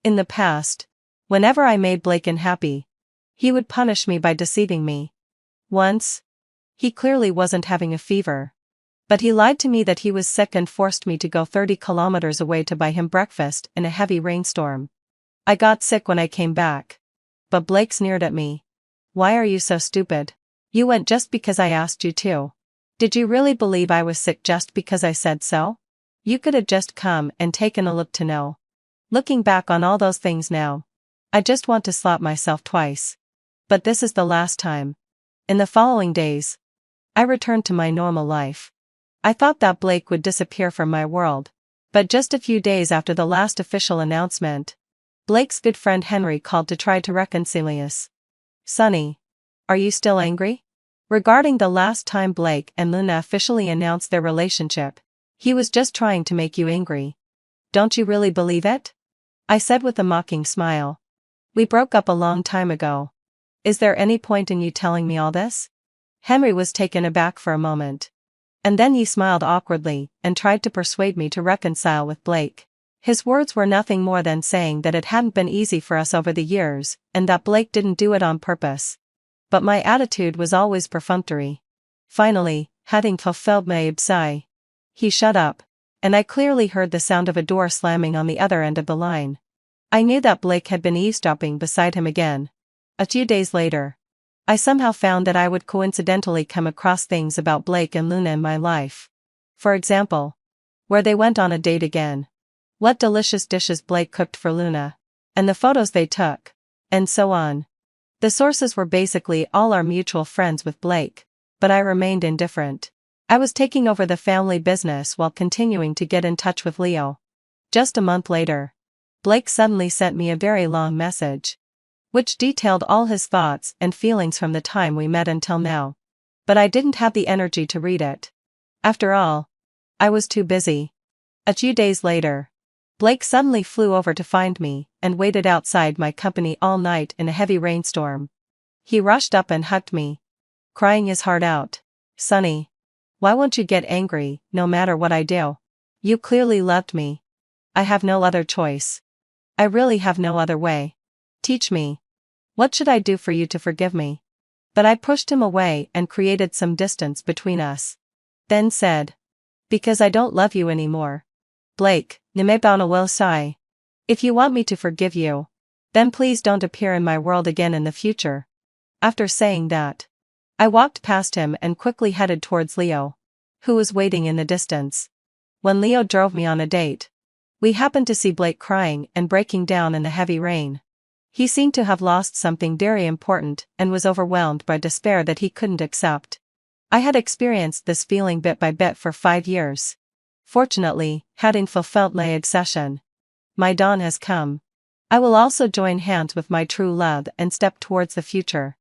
In the past, whenever I made Blake unhappy, he would punish me by deceiving me. Once, he clearly wasn't having a fever. But he lied to me that he was sick and forced me to go 30 kilometers away to buy him breakfast in a heavy rainstorm. I got sick when I came back. But Blake sneered at me. "Why are you so stupid? You went just because I asked you to. Did you really believe I was sick just because I said so? You could have just come and taken a look to know." Looking back on all those things now, I just want to slap myself twice. But this is the last time. In the following days, I returned to my normal life. I thought that Blake would disappear from my world. But just a few days after the last official announcement, Blake's good friend Henry called to try to reconcile us. "Sonny, are you still angry? Regarding the last time Blake and Luna officially announced their relationship, he was just trying to make you angry. Don't you really believe it?" I said with a mocking smile. "We broke up a long time ago. Is there any point in you telling me all this?" Henry was taken aback for a moment. And then he smiled awkwardly and tried to persuade me to reconcile with Blake. His words were nothing more than saying that it hadn't been easy for us over the years, and that Blake didn't do it on purpose. But my attitude was always perfunctory. Finally, having fulfilled my sigh, he shut up, and I clearly heard the sound of a door slamming on the other end of the line. I knew that Blake had been eavesdropping beside him again. A few days later, I somehow found that I would coincidentally come across things about Blake and Luna in my life. For example, where they went on a date again, what delicious dishes Blake cooked for Luna, and the photos they took, and so on. The sources were basically all our mutual friends with Blake, but I remained indifferent. I was taking over the family business while continuing to get in touch with Leo. Just a month later, Blake suddenly sent me a very long message, which detailed all his thoughts and feelings from the time we met until now. But I didn't have the energy to read it. After all, I was too busy. A few days later, Blake suddenly flew over to find me and waited outside my company all night in a heavy rainstorm. He rushed up and hugged me, crying his heart out. "Sonny, why won't you get angry no matter what I do? You clearly loved me. I have no other choice. I really have no other way. Teach me. What should I do for you to forgive me?" But I pushed him away and created some distance between us. Then said, "Because I don't love you anymore. Blake, ne me bauna will sai. If you want me to forgive you, then please don't appear in my world again in the future." After saying that, I walked past him and quickly headed towards Leo, who was waiting in the distance. When Leo drove me on a date, we happened to see Blake crying and breaking down in the heavy rain. He seemed to have lost something very important and was overwhelmed by despair that he couldn't accept. I had experienced this feeling bit by bit for 5 years. Fortunately, having fulfilled my accession, my dawn has come. I will also join hands with my true love and step towards the future.